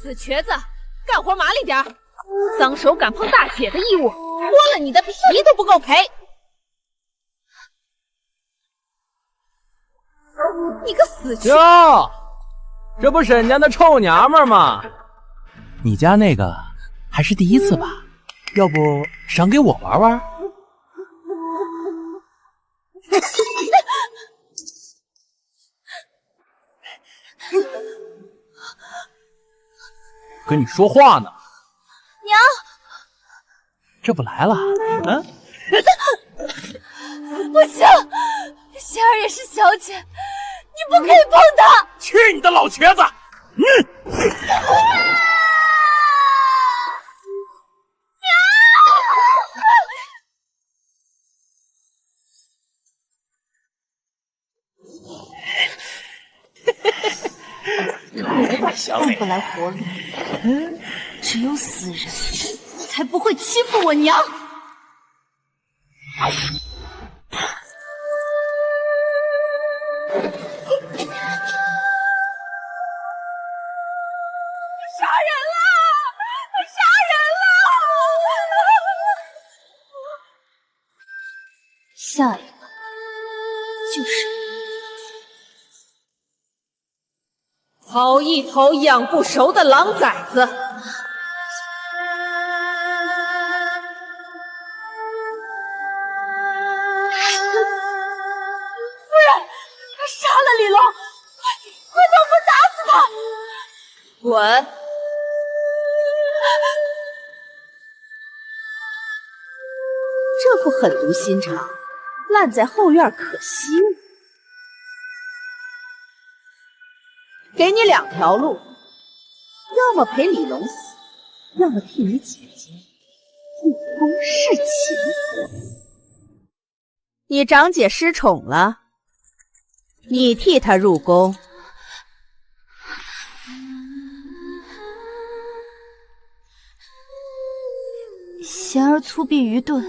死瘸子，干活麻利点儿！脏手敢碰大姐的衣物，脱了你的皮都不够赔！你个死瘸！哟，这不沈家的臭娘们吗？你家那个还是第一次吧？要不赏给我玩玩？跟你说话呢。娘，这不来了？嗯？不行，仙儿也是小姐，你不可以碰她！去你的老瘸子！换不来活路，只有死人才不会欺负我娘。下一个就是好一头养不熟的狼崽子！夫人，他杀了李龙，快让我打死他！滚！这副狠毒心肠，烂在后院可惜了。给你两条路，要么陪李龙死，要么替你姐姐入宫侍寝。你长姐失宠了，你替她入宫。贤儿粗鄙愚钝，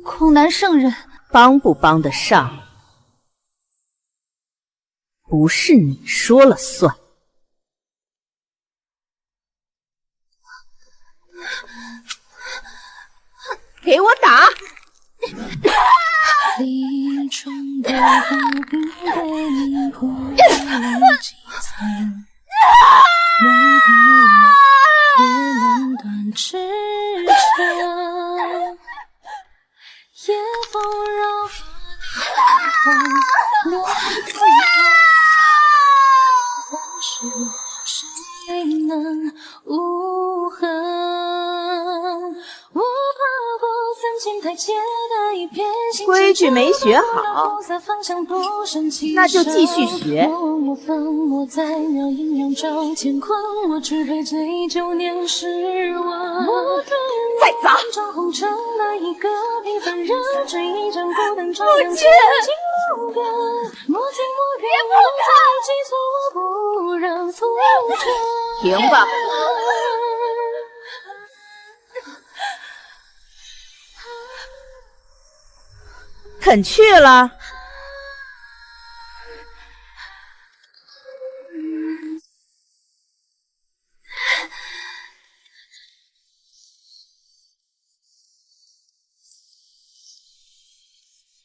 恐难胜任，帮不帮得上？不是你说了算。给我打！谁能无痕？我爬过3000台阶的一片规矩没学好，那就继续学。再砸！母亲，别碰他！停吧！肯去了？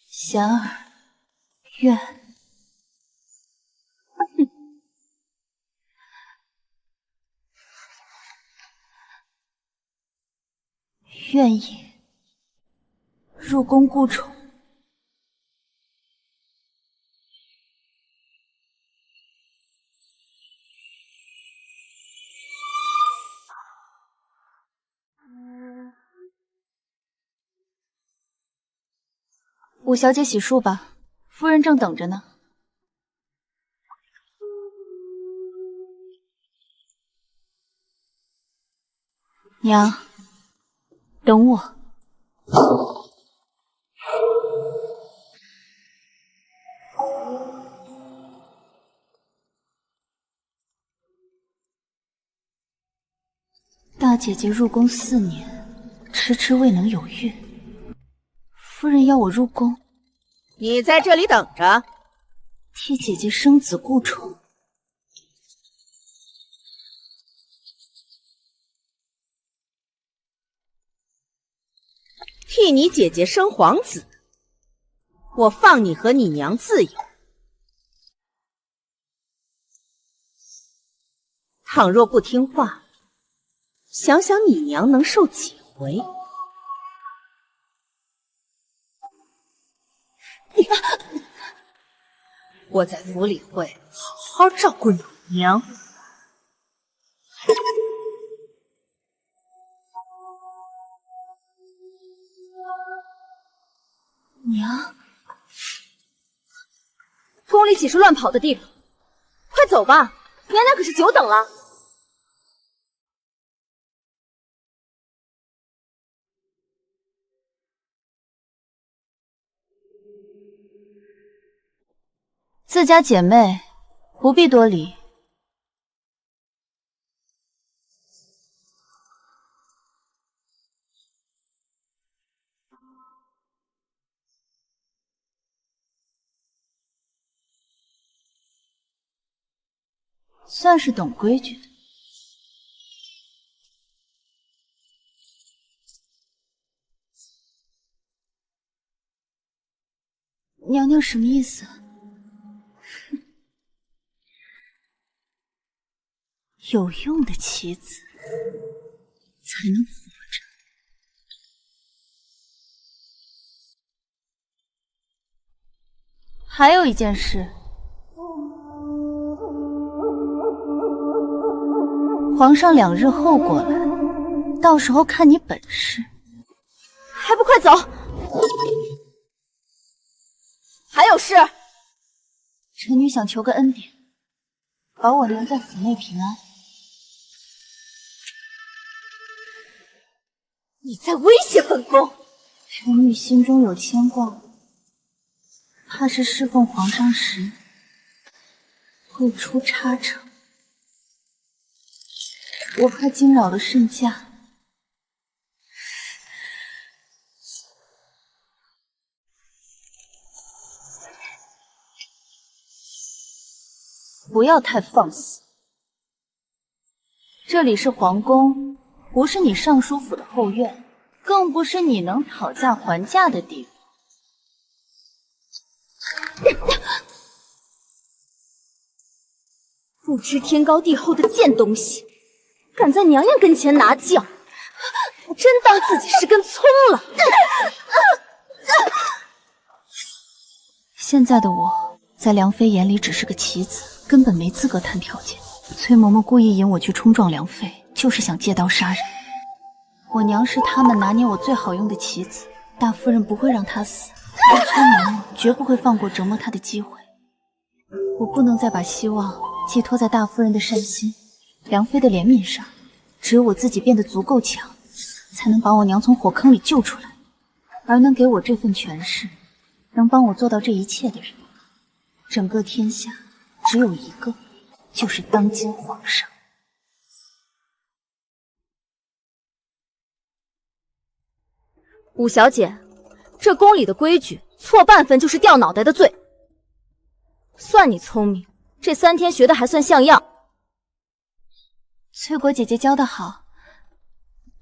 贤儿，愿。愿意入宫顾宠。五小姐洗漱吧，夫人正等着呢。娘，等我。大姐姐入宫4年，迟迟未能有孕。夫人要我入宫，你在这里等着，替姐姐生子顾宠。替你姐姐生皇子，我放你和你娘自由。倘若不听话，想想你娘能受几回？我在府里会好好照顾你娘。娘，宫里岂是乱跑的地方？快走吧，娘娘可是久等了。自家姐妹，不必多礼。算是懂规矩的。娘娘什么意思？有用的棋子才能活着。还有一件事，皇上2日后过来，到时候看你本事。还不快走！还有事，臣女想求个恩典，保我娘在府内平安。你在威胁本宫？臣女心中有牵挂，怕是侍奉皇上时会出差错。我怕惊扰了圣驾。不要太放肆，这里是皇宫，不是你尚书府的后院，更不是你能讨价还价的地方。不知天高地厚的贱东西，敢在娘娘跟前拿教，真当自己是根葱了。现在的我，在梁妃眼里只是个棋子，根本没资格谈条件。崔嬷嬷故意引我去冲撞梁妃，就是想借刀杀人。我娘是他们拿捏我最好用的棋子，大夫人不会让她死，而崔嬷嬷绝不会放过折磨她的机会。我不能再把希望寄托在大夫人的善心、梁妃的怜悯上，只有我自己变得足够强，才能把我娘从火坑里救出来。而能给我这份权势，能帮我做到这一切的人，整个天下只有一个，就是当今皇上。五小姐，这宫里的规矩，错半分就是掉脑袋的罪。算你聪明，这3天学的还算像样。翠果姐姐教得好，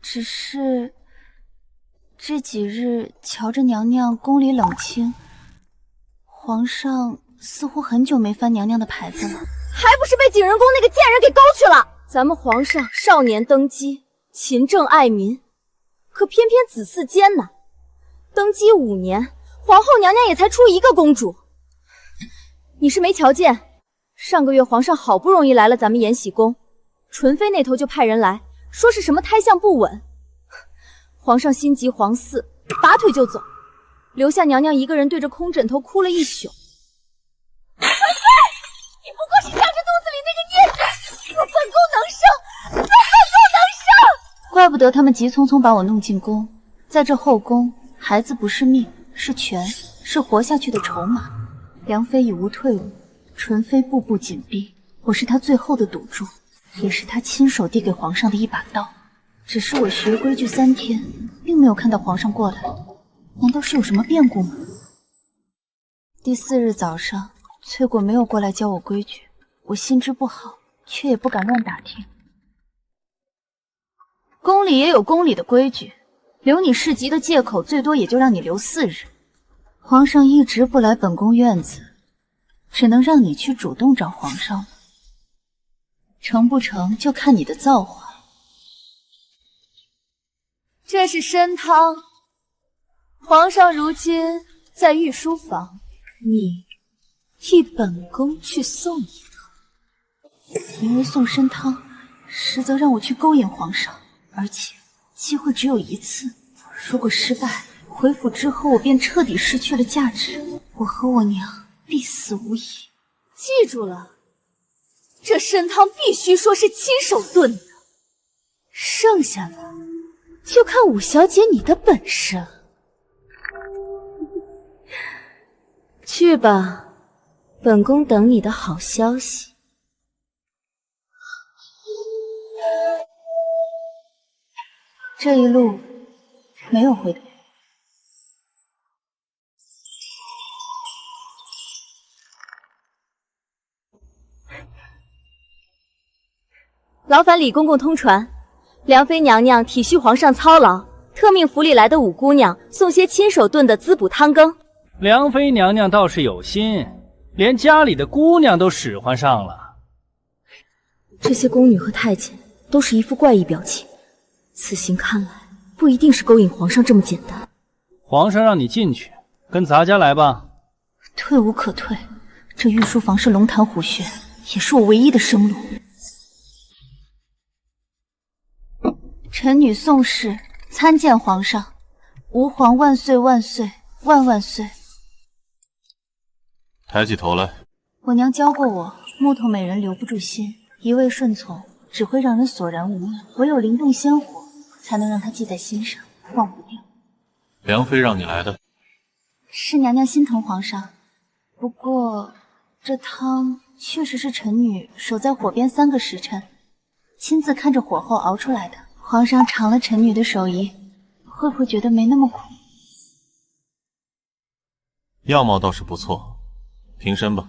只是这几日瞧着娘娘宫里冷清，皇上似乎很久没翻娘娘的牌子了。还不是被景仁宫那个贱人给勾去了。咱们皇上少年登基，勤政爱民，可偏偏子嗣艰难。登基5年，皇后娘娘也才出1个公主。你是没瞧见，上个月皇上好不容易来了咱们延禧宫，纯妃那头就派人来说是什么胎相不稳，皇上心急皇嗣，拔腿就走，留下娘娘一个人对着空枕头哭了1宿。纯妃，你不过是仗着肚子里那个孽子，若本宫能生，若本宫能生。怪不得他们急匆匆把我弄进宫，在这后宫，孩子不是命，是权，是活下去的筹码。梁妃已无退路，纯妃步步紧逼，我是她最后的赌注，也是她亲手递给皇上的一把刀。只是我学规矩3天，并没有看到皇上过来，难道是有什么变故吗？第4日早上，翠果没有过来教我规矩，我心知不好，却也不敢乱打听。宫里也有宫里的规矩，留你市集的借口最多也就让你留4日。皇上一直不来本宫院子，只能让你去主动找皇上。成不成就看你的造化。这是参汤，皇上如今在御书房，你替本宫去送一个。因为送参汤，实则让我去勾引皇上，而且机会只有1次。如果失败，回府之后我便彻底失去了价值，我和我娘必死无疑。记住了，这参汤必须说是亲手炖的，剩下的就看五小姐你的本事了。去吧，本宫等你的好消息。这一路没有回头。劳烦李公公通传，梁妃娘娘体恤皇上操劳，特命府里来的五姑娘送些亲手炖的滋补汤羹。梁妃娘娘倒是有心，连家里的姑娘都使唤上了。这些宫女和太监都是一副怪异表情，此行看来不一定是勾引皇上这么简单。皇上让你进去，跟咱家来吧。退无可退，这御书房是龙潭虎穴，也是我唯一的生路。臣女宋氏参见皇上，吾皇万岁万岁万万岁！抬起头来。我娘教过我，木头美人留不住心，一味顺从只会让人索然无味，唯有灵动鲜活，才能让她记在心上，忘不掉。梁妃让你来的，是娘娘心疼皇上。不过这汤确实是臣女守在火边3个时辰，亲自看着火候熬出来的。皇上尝了臣女的手艺，会不会觉得没那么苦？样貌倒是不错，平身吧。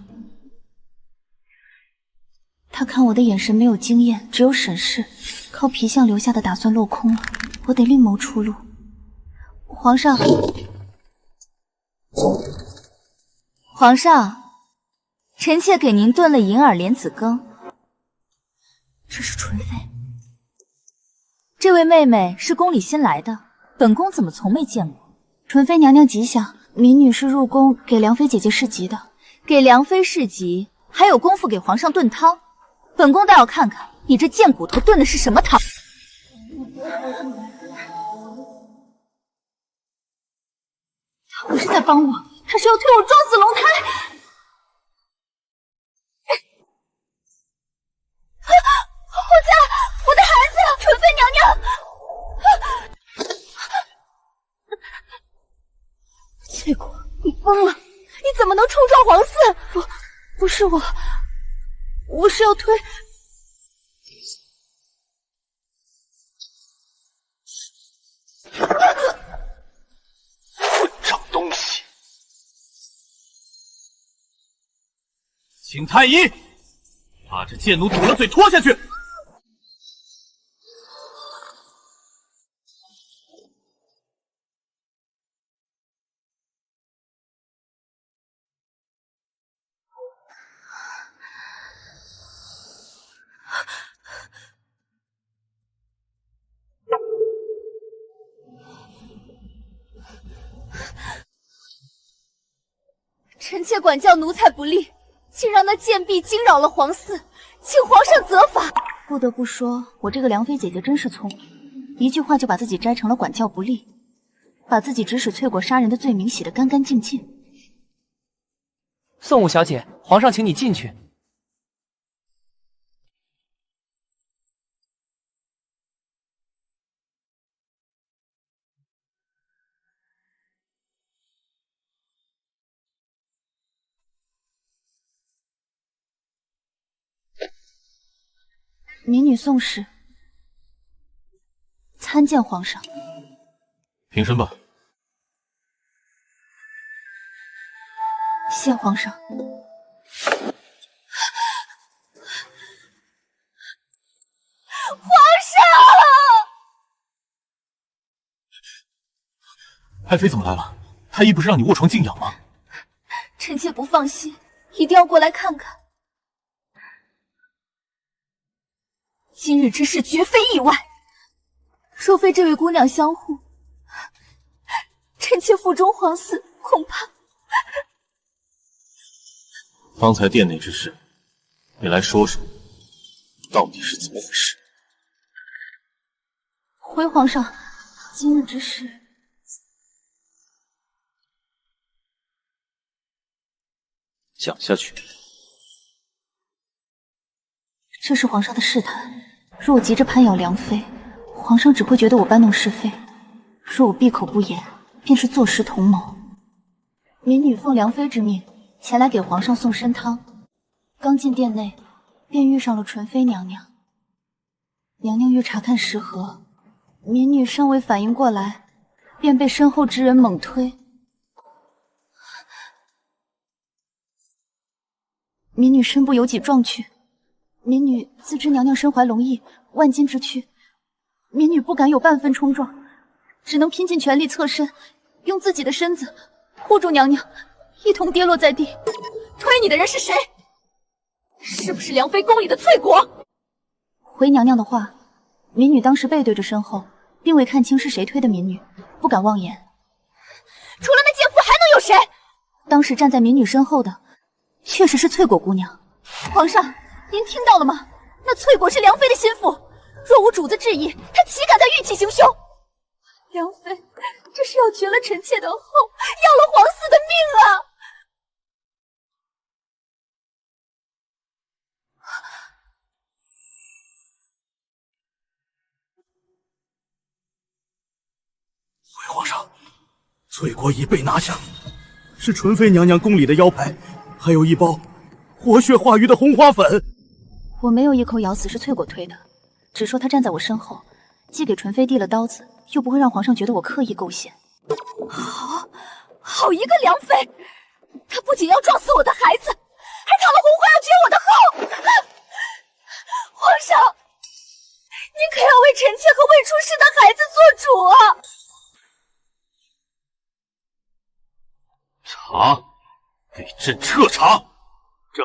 他看我的眼神没有经验，只有审视，靠皮相留下的打算落空了，我得另谋出路。皇上，皇上，臣妾给您炖了银耳莲子羹。这是纯妃。这位妹妹是宫里新来的，本宫怎么从没见过？纯妃娘娘吉祥，民女是入宫给梁妃姐姐侍疾的。给梁妃侍疾，还有功夫给皇上炖汤？本宫倒要看看你这贱骨头炖的是什么汤！他不是在帮我，他是要推我撞死龙胎！我家，我的孩子，纯妃娘娘！翠果，你疯了！你怎么能冲撞皇嗣？不是我，我是要推。混账东西！请太医把这贱奴堵了嘴拖下去。臣妾管教奴才不力，竟让那贱婢惊扰了皇嗣，请皇上责罚。不得不说，我这个梁妃姐姐真是聪明，一句话就把自己摘成了管教不力，把自己指使翠果杀人的罪名洗得干干净净。宋五小姐，皇上请你进去。民女宋氏参见皇上。平身吧。谢皇上。皇上！爱妃怎么来了？太医不是让你卧床静养吗？臣妾不放心，一定要过来看看。今日之事绝非意外，若非这位姑娘相护，臣妾腹中皇嗣恐怕……方才殿内之事，你来说说，到底是怎么回事？回皇上，今日之事，讲下去。这是皇上的试探。若我急着攀咬梁妃，皇上只会觉得我搬弄是非；若我闭口不言，便是坐实同谋。民女奉梁妃之命前来给皇上送参汤，刚进殿内，便遇上了纯妃娘娘。娘娘欲查看食盒，民女尚未反应过来，便被身后之人猛推。民女身不由己撞去。民女自知娘娘身怀龙翼，万金之躯，民女不敢有半分冲撞，只能拼尽全力侧身，用自己的身子护住娘娘，一同跌落在地。推你的人是谁？是不是梁妃宫里的翠果？回娘娘的话，民女当时背对着身后，并未看清是谁推的民女，不敢妄言。除了那贱妇，还能有谁？当时站在民女身后的，确实是翠果姑娘。皇上，您听到了吗？那翠果是梁妃的心腹，若无主子质疑，她岂敢在御气行凶？梁妃这是要绝了臣妾的后，要了皇嗣的命啊！回皇上，翠果已被拿下，是纯妃娘娘宫里的腰牌，还有一包活血化瘀的红花粉。我没有一口咬死是翠果推的，只说她站在我身后，既给纯妃递了刀子，又不会让皇上觉得我刻意构陷。好一个梁妃！她不仅要撞死我的孩子，还藏了红花要绝我的后。皇上，您可要为臣妾和未出世的孩子做主啊！查，给朕彻查！这。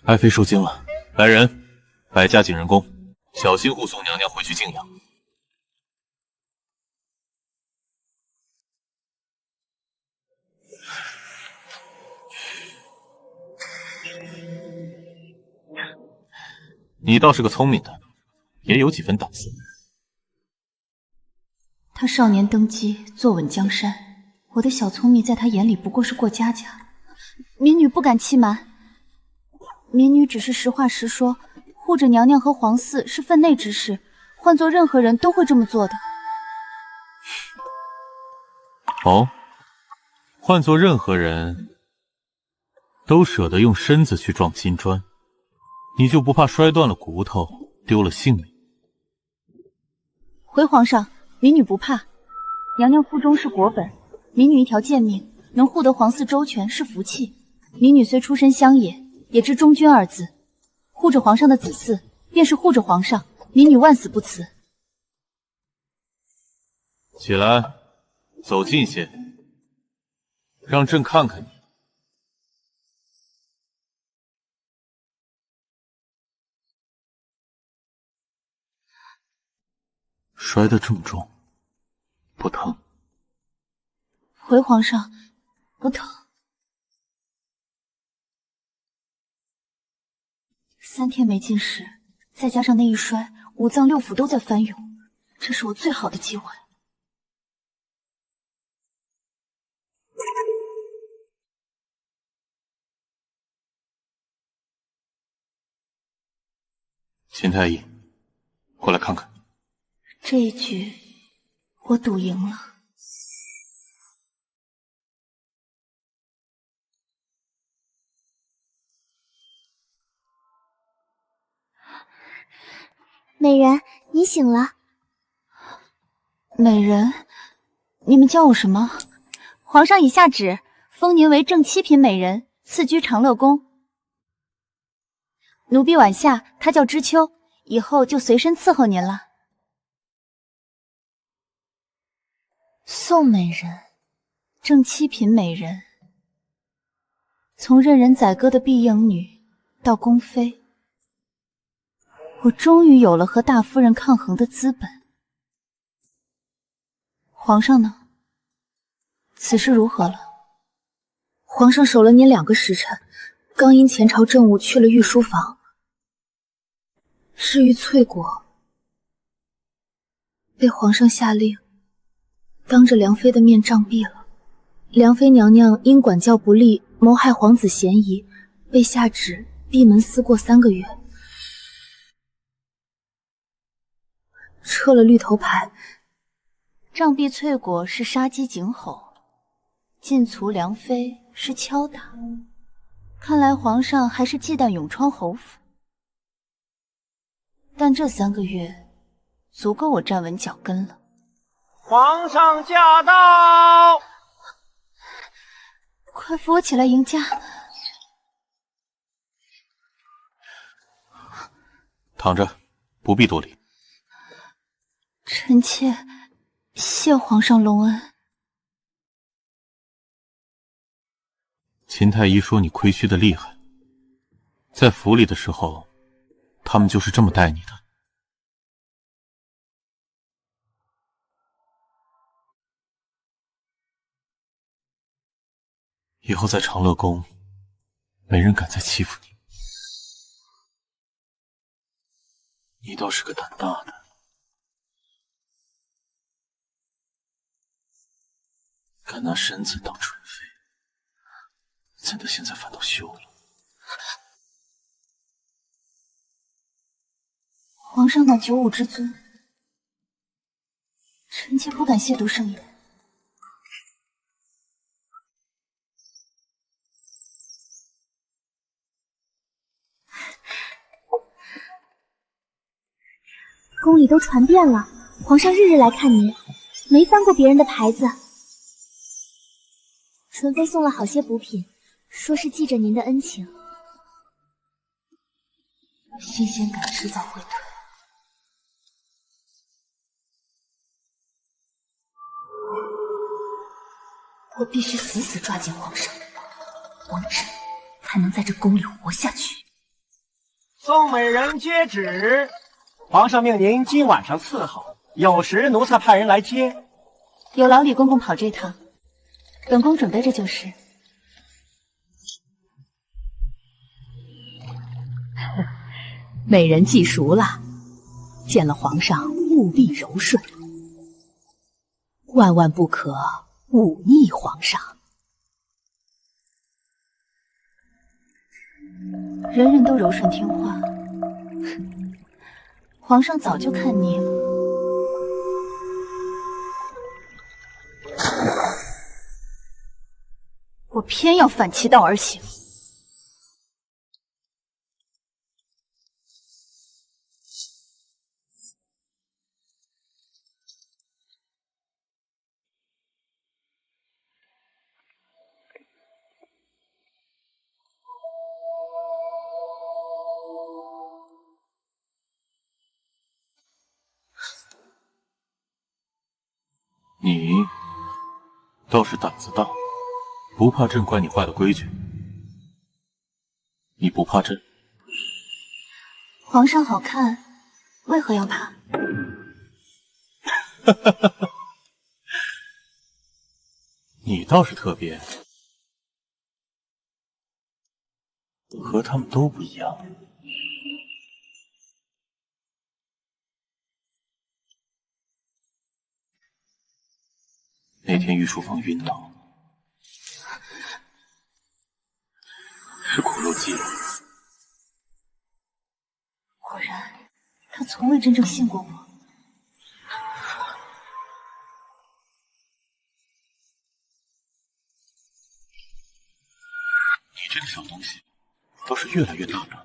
爱妃受惊了，来人，摆驾景仁宫，小心护送娘娘回去静养。你倒是个聪明的，也有几分胆色。他少年登基，坐稳江山，我的小聪明在他眼里不过是过家家。民女不敢欺瞒，民女只是实话实说，护着娘娘和皇嗣是分内之事，换做任何人都会这么做的。哦，换做任何人都舍得用身子去撞金砖，你就不怕摔断了骨头，丢了性命？回皇上，民女不怕。娘娘腹中是国本，民女一条贱命，能护得皇嗣周全是福气。民女虽出身乡野，也知忠君二字，护着皇上的子嗣，便是护着皇上，民女万死不辞。起来，走近些，让朕看看你。摔得这么重，不疼？回皇上，不疼。3天没进食，再加上那一摔，五脏六腑都在翻涌，这是我最好的机会。秦太医，过来看看。这一局我赌赢了。美人，你醒了。美人，你们叫我什么？皇上已下旨，封您为正7品美人，赐居长乐宫。奴婢晚夏，她叫知秋，以后就随身伺候您了。宋美人，正七品美人，从任人宰割的婢营女到宫妃，我终于有了和大夫人抗衡的资本。皇上呢？此事如何了？皇上守了您2个时辰，刚因前朝政务去了御书房。至于翠果，被皇上下令当着梁妃的面杖毙了。梁妃娘娘因管教不力，谋害皇子嫌疑，被下旨闭门思过3个月，撤了绿头牌。杖毙翠果是杀鸡儆猴，禁卒梁妃是敲打。看来皇上还是忌惮永昌侯府，但这3个月足够我站稳脚跟了。皇上驾到！快扶我起来迎驾！躺着，不必多礼。臣妾谢皇上隆恩。秦太医说你亏虚的厉害，在府里的时候，他们就是这么待你的。以后在长乐宫，没人敢再欺负你。你倒是个胆大的。敢拿身子当纯妃，怎的现在反倒羞了？皇上乃95之尊，臣妾不敢亵渎圣言。宫里都传遍了，皇上日日来看您，没翻过别人的牌子。纯妃送了好些补品，说是记着您的恩情。新鲜感迟早会退。我必须死死抓紧皇上，王朕才能在这宫里活下去。宋美人接旨，皇上命您今晚上伺候，有时奴才派人来接。有劳李公公跑这趟，本宫准备着就是。美人记熟了，见了皇上务必柔顺，万万不可忤逆皇上。人人都柔顺听话，皇上早就看腻了。我偏要反其道而行。你倒是胆子大，不怕朕怪你坏了规矩。你不怕朕？皇上好看，为何要怕？你倒是特别，和他们都不一样。那天御书房晕倒，是苦肉计。果然，他从未真正信过我。你这个小东西，倒是越来越大胆。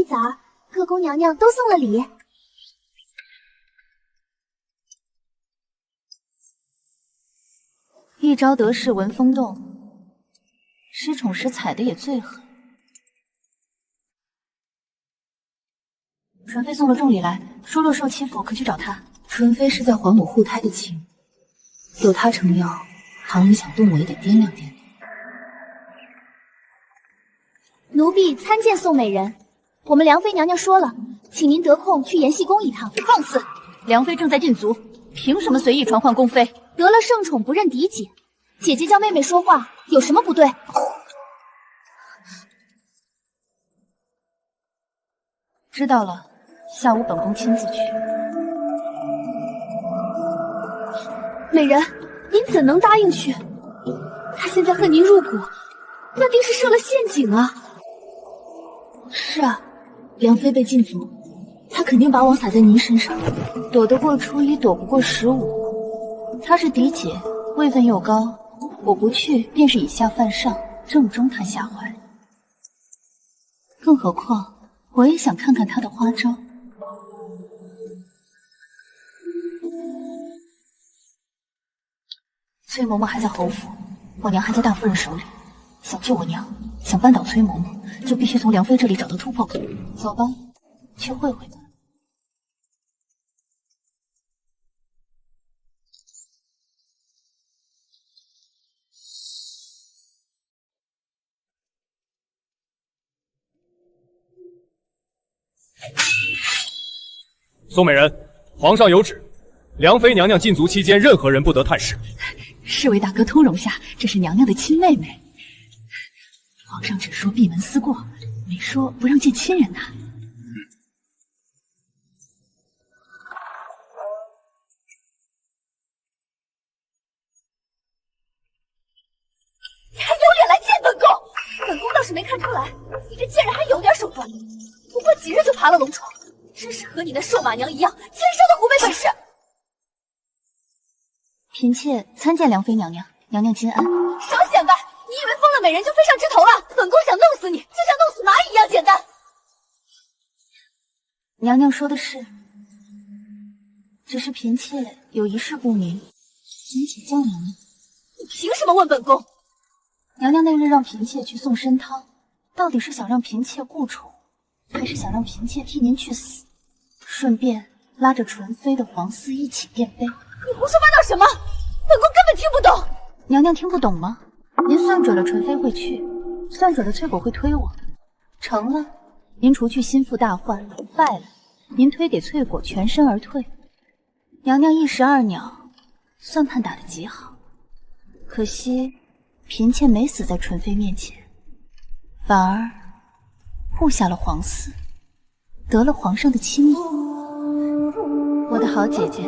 早，各宫娘娘都送了礼。一朝得势闻风动，失宠时踩的也最狠。纯妃送了重礼来，说若受欺负可去找她。纯妃是在还我护胎的情，有她撑腰，旁人想动我也得掂量掂量。奴婢参见宋美人。我们梁妃娘娘说了，请您得空去延禧宫一趟。放肆！梁妃正在禁足，凭什么随意传唤宫妃？得了圣宠不认嫡姐，姐姐叫妹妹说话有什么不对？知道了，下午本宫亲自去。美人，您怎能答应去？他现在恨您入骨，那定是设了陷阱啊！是啊，梁妃被禁足，他肯定把网撒在您身上。躲得过初一，躲不过15。她是嫡姐，位分又高，我不去便是以下犯上，正中她下怀。更何况，我也想看看她的花招。崔嬷嬷还在侯府，我娘还在大夫人手里。想救我娘，想扳倒崔嬷嬷，就必须从梁妃这里找到突破口。走吧，去会会她。宋美人，皇上有旨，梁妃娘娘禁足期间，任何人不得探视。侍卫大哥通融下，这是娘娘的亲妹妹。皇上只说闭门思过，没说不让见亲人呐。你还有脸来见本宫？本宫倒是没看出来，你这贱人还有点手段。不过几日就爬了龙床，真是和你那瘦马娘一样，天生的狐媚本事。嫔妾参见梁妃娘娘，娘娘金安。少显摆！你以为封了美人就飞上枝头了？本宫想弄死你，就像弄死蚂蚁一样简单。娘娘说的是，只是嫔妾有一事不明，请请教娘娘。你凭什么问本宫？娘娘那日让嫔妾去送参汤，到底是想让嫔妾顾宠，还是想让嫔妾替您去死，顺便拉着纯妃的皇嗣一起殿碑？你胡说八道什么？本宫根本听不懂。娘娘听不懂吗？您算准了纯妃会去，算准了翠果会推我，成了，您除去心腹大患；败了，您推给翠果全身而退。娘娘一石二鸟，算盘打得极好。可惜嫔妾没死在纯妃面前，反而护下了皇嗣，得了皇上的亲密。我的好姐姐，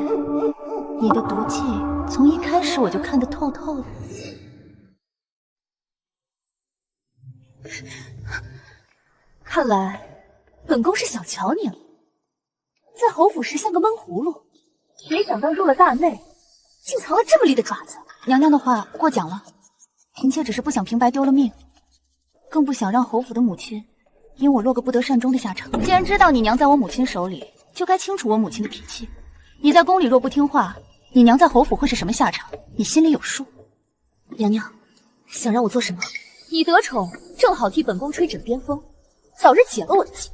你的毒计从一开始我就看得透透的。看来本宫是小瞧你了，在侯府时像个闷葫芦，没想到入了大内，竟藏了这么利的爪子。娘娘的话过奖了，嫔妾只是不想平白丢了命，更不想让侯府的母亲因我落个不得善终的下场。既然知道你娘在我母亲手里，就该清楚我母亲的脾气。你在宫里若不听话，你娘在侯府会是什么下场？你心里有数。娘娘想让我做什么？你得宠，正好替本宫吹枕边风，早日解了我的气。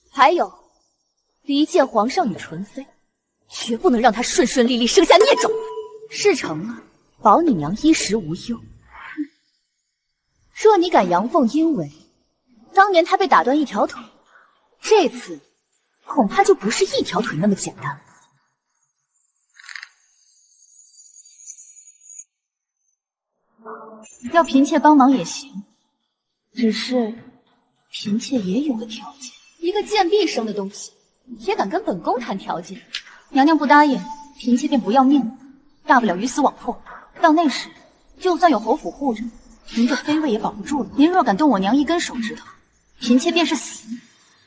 还有，离间皇上与纯妃，绝不能让她顺顺利利生下孽种。事成了，保你娘衣食无忧。若你敢阳奉阴违，当年她被打断一条腿，这次恐怕就不是一条腿那么简单了。要嫔妾帮忙也行，只是嫔妾也有个条件。一个贱婢生的东西，也敢跟本宫谈条件？娘娘不答应，嫔妾便不要命了，大不了鱼死网破。到那时，就算有侯府护着，您这妃位也保不住了。您若敢动我娘一根手指头，嫔妾便是死，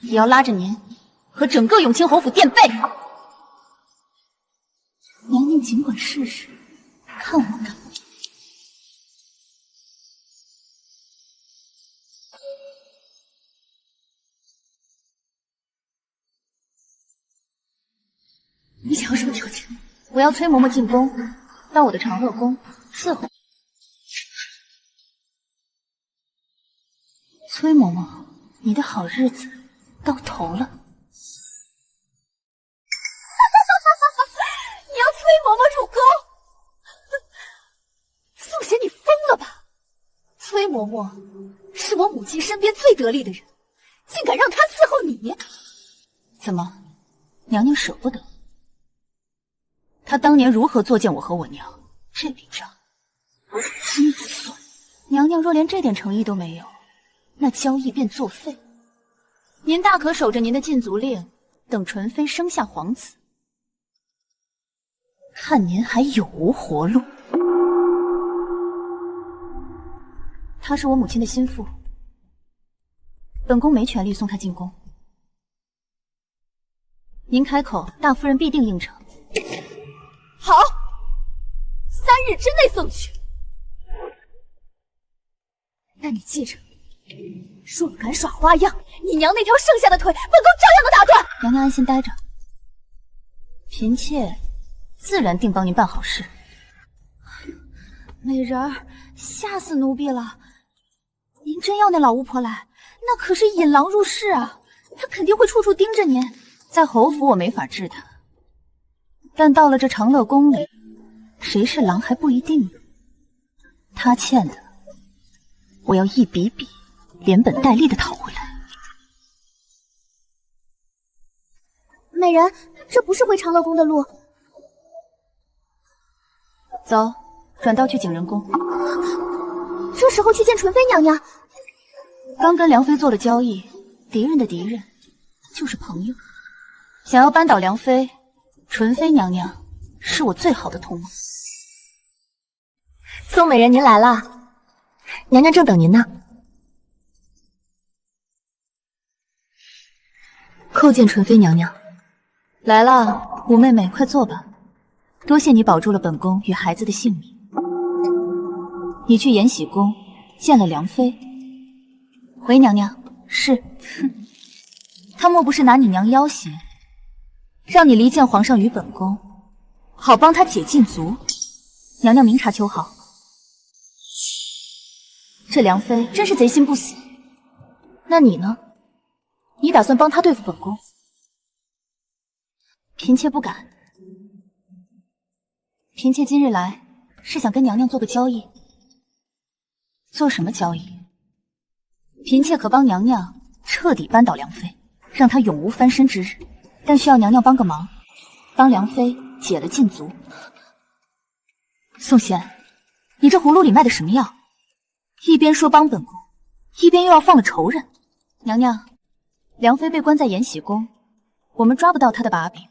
也要拉着您和整个永清侯府垫背。娘娘尽管试试，看我敢不敢。你想要什么条件？我要崔嬷嬷进宫，到我的长乐宫伺候。崔嬷嬷，你的好日子到头了。你要崔嬷嬷入宫？宋贤，你疯了吧？崔嬷嬷是我母亲身边最得力的人，竟敢让她伺候你？怎么，娘娘舍不得？她当年如何作践我和我娘，这笔账亲自算。娘娘若连这点诚意都没有，那交易便作废。您大可守着您的禁足令，等纯妃生下皇子，看您还有无活路。她是我母亲的心腹，本宫没权利送她进宫。您开口，大夫人必定应承。好，3日之内送去。那你记着，若敢耍花样，你娘那条剩下的腿，本宫照样能打断。娘娘安心待着，嫔妾自然定帮您办好事。美人儿，吓死奴婢了！您真要那老巫婆来，那可是引狼入室啊！她肯定会处处盯着您。在侯府我没法治她，但到了这长乐宫里，谁是狼还不一定呢。她欠的，我要一笔笔连本带利的讨回来。美人，这不是回长乐宫的路。走，转道去景仁宫。这时候去见纯妃娘娘？刚跟梁妃做了交易，敌人的敌人就是朋友。想要扳倒梁妃，纯妃娘娘是我最好的同盟。宋美人，您来了，娘娘正等您呢。叩见纯妃娘娘。来了，五妹妹，快坐吧。多谢你保住了本宫与孩子的性命。你去延禧宫见了梁妃。回娘娘。是。哼，她莫不是拿你娘要挟，让你离间皇上与本宫，好帮她解禁足？娘娘明察秋毫。这梁妃真是贼心不死。那你呢？你打算帮她对付本宫？嫔妾不敢。嫔妾今日来是想跟娘娘做个交易。做什么交易？嫔妾可帮娘娘彻底扳倒梁妃，让她永无翻身之日，但需要娘娘帮个忙，帮梁妃解了禁足。宋贤，你这葫芦里卖的什么药？一边说帮本宫，一边又要放了仇人。娘娘，梁妃被关在延禧宫，我们抓不到她的把柄，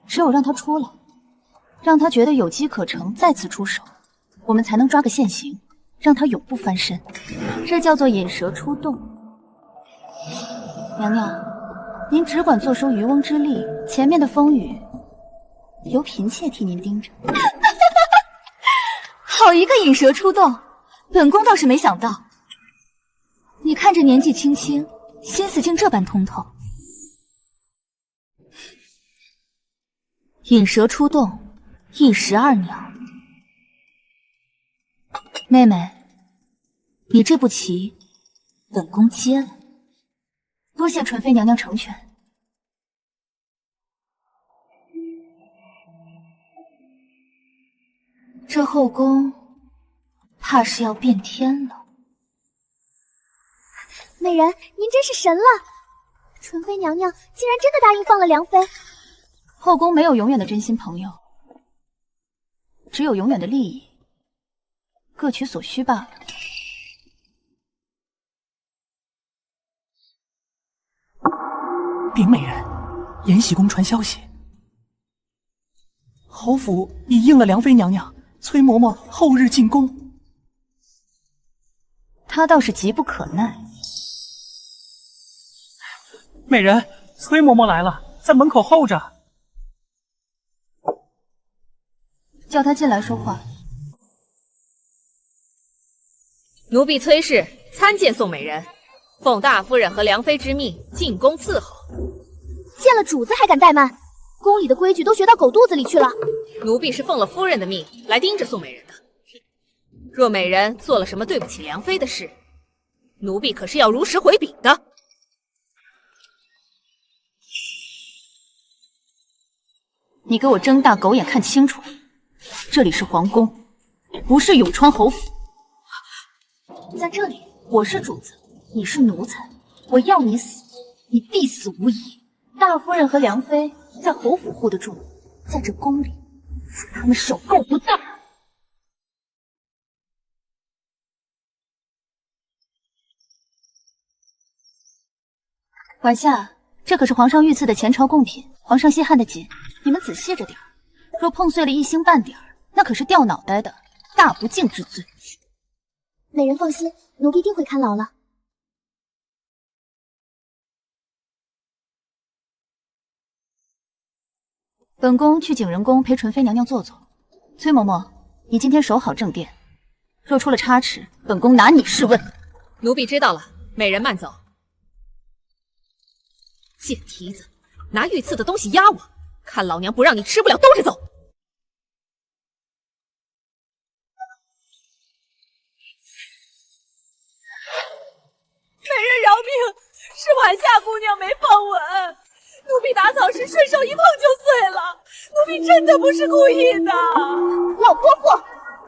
只有让她出来，让她觉得有机可乘，再次出手，我们才能抓个现行，让她永不翻身。这叫做引蛇出洞。娘娘，您只管坐收渔翁之利，前面的风雨由嫔妾替您盯着。好一个引蛇出洞，本宫倒是没想到，你看着年纪轻轻，心思竟这般通透。引蛇出洞，一石二鸟。妹妹，你这步棋，本宫接了。多谢纯妃娘娘成全。这后宫怕是要变天了。美人，您真是神了！纯妃娘娘竟然真的答应放了梁妃。后宫没有永远的真心朋友，只有永远的利益，各取所需罢了。禀美人，延禧宫传消息，侯府已应了梁妃娘娘，崔嬷嬷后日进宫。她倒是急不可耐。美人，崔嬷嬷来了，在门口候着。叫她进来说话。奴婢崔氏参见宋美人，奉大夫人和梁妃之命进宫伺候。见了主子还敢怠慢？宫里的规矩都学到狗肚子里去了。奴婢是奉了夫人的命来盯着宋美人的。若美人做了什么对不起梁妃的事，奴婢可是要如实回禀的。你给我睁大狗眼看清楚，这里是皇宫，不是永川侯府。在这里，我是主子，你是奴才，我要你死，你必死无疑。大夫人和梁妃在侯府护得住，在这宫里，他们手够不当。晚夏，这可是皇上御赐的前朝贡品，皇上稀罕的紧，你们仔细着点儿。若碰碎了一星半点儿，那可是掉脑袋的，大不敬之罪。美人放心，奴婢定会看牢了。本宫去景仁宫陪纯妃娘娘坐坐。崔嬷嬷，你今天守好正殿，若出了差池，本宫拿你试问。奴婢知道了，美人慢走。贱蹄子，拿御赐的东西压我，看老娘不让你吃不了兜着走！美人饶命，是晚夏姑娘没放稳，奴婢打草时顺手一碰就碎了，奴婢真的不是故意的。老泼妇，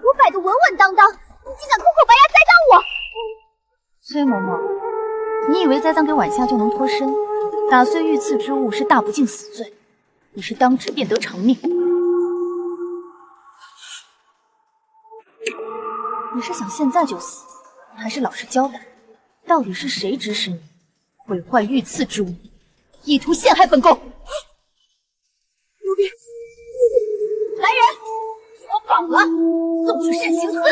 我摆得稳稳当当，你竟敢口口白牙栽赃我！崔嬷嬷，你以为栽赃给晚夏就能脱身？打碎御赐之物是大不敬死罪，你是当值便得偿命。你是想现在就死，还是老实交代？到底是谁指使你毁坏御赐之物，意图陷害本宫？奴婢，来人，我绑了，送去慎刑司。美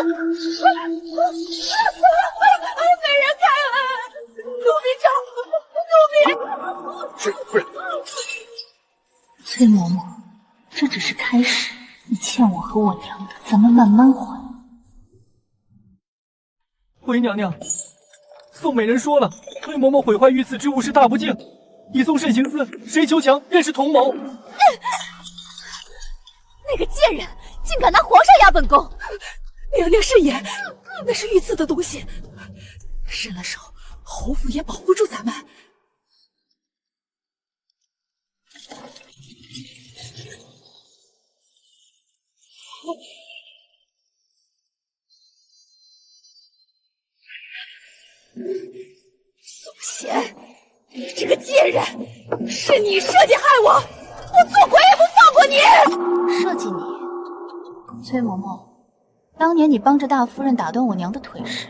人开恩，奴婢找奴婢。是夫人。崔嬷嬷，这只是开始，你欠我和我娘的，咱们慢慢还。回娘娘，宋美人说了，崔嬷嬷毁坏御赐之物是大不敬，已送慎刑司，谁求强便是同谋。那个贱人竟敢拿皇上压本宫！娘娘是言，那是御赐的东西，伸了手，侯府也保不住咱们。宋贤，你这个贱人，是你设计害我，我做鬼也不放过你！设计你，崔嬷嬷，当年你帮着大夫人打断我娘的腿时，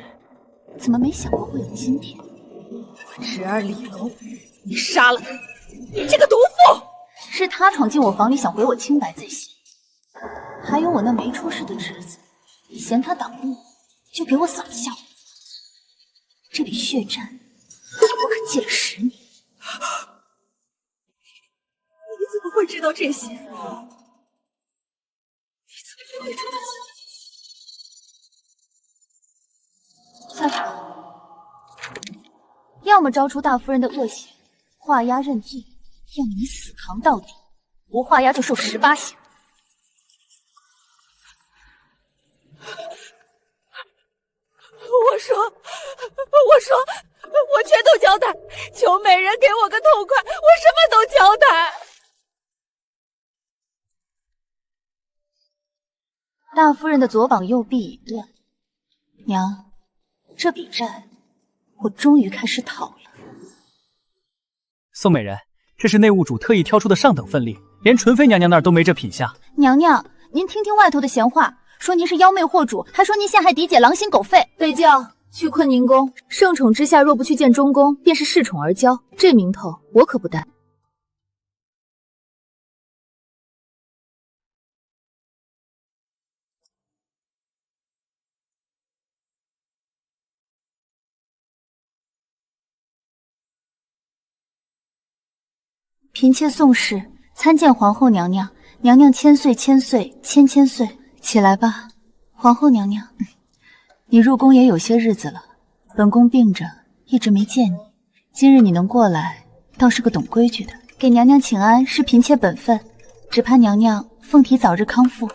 怎么没想过会有今天？我侄儿李龙，你杀了他，你这个毒妇！是他闯进我房里想毁我清白在先，还有我那没出息的侄子，嫌他挡路，就给我扫下。这笔血债，我可借了10年。你怎么会知道这些？你怎么会出得起？下场，要么招出大夫人的恶行，画押认罪，要么你死扛到底，不画押就受18刑。我全都交代，求美人给我个痛快，我什么都交代。大夫人的左膀右臂已断，娘，这笔债我终于开始讨了。宋美人，这是内务主特意挑出的上等份例，连纯妃娘娘那儿都没这品相。娘娘，您听听外头的闲话，说您是妖媚惑主，还说您陷害嫡姐，狼心狗肺。北将去坤宁宫，圣宠之下若不去见中宫，便是恃宠而骄，这名头我可不担。嫔妾宋氏参见皇后娘娘，娘娘千岁千岁千千岁。起来吧，皇后娘娘。你入宫也有些日子了，本宫病着，一直没见你。今日你能过来，倒是个懂规矩的。给娘娘请安是嫔妾本分，只盼娘娘凤体早日康复。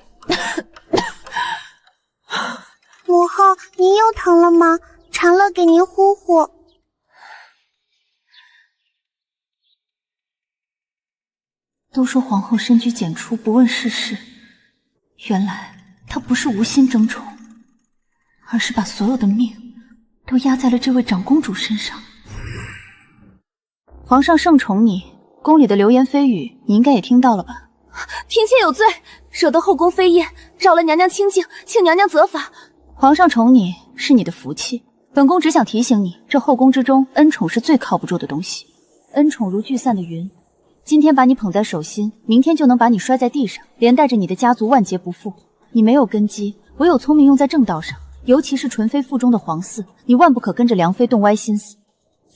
母后，您又疼了吗？长乐给您呼呼。都说皇后深居简出，不问世事，原来她不是无心争宠，而是把所有的命都压在了这位长公主身上。皇上盛宠你，宫里的流言蜚语你应该也听到了吧？嫔妾有罪，惹得后宫飞燕，扰了娘娘清静，请娘娘责罚。皇上宠你是你的福气，本宫只想提醒你，这后宫之中恩宠是最靠不住的东西，恩宠如聚散的云，今天把你捧在手心，明天就能把你摔在地上，连带着你的家族万劫不复。你没有根基，唯有聪明用在正道上，尤其是纯妃腹中的皇嗣，你万不可跟着梁妃动歪心思，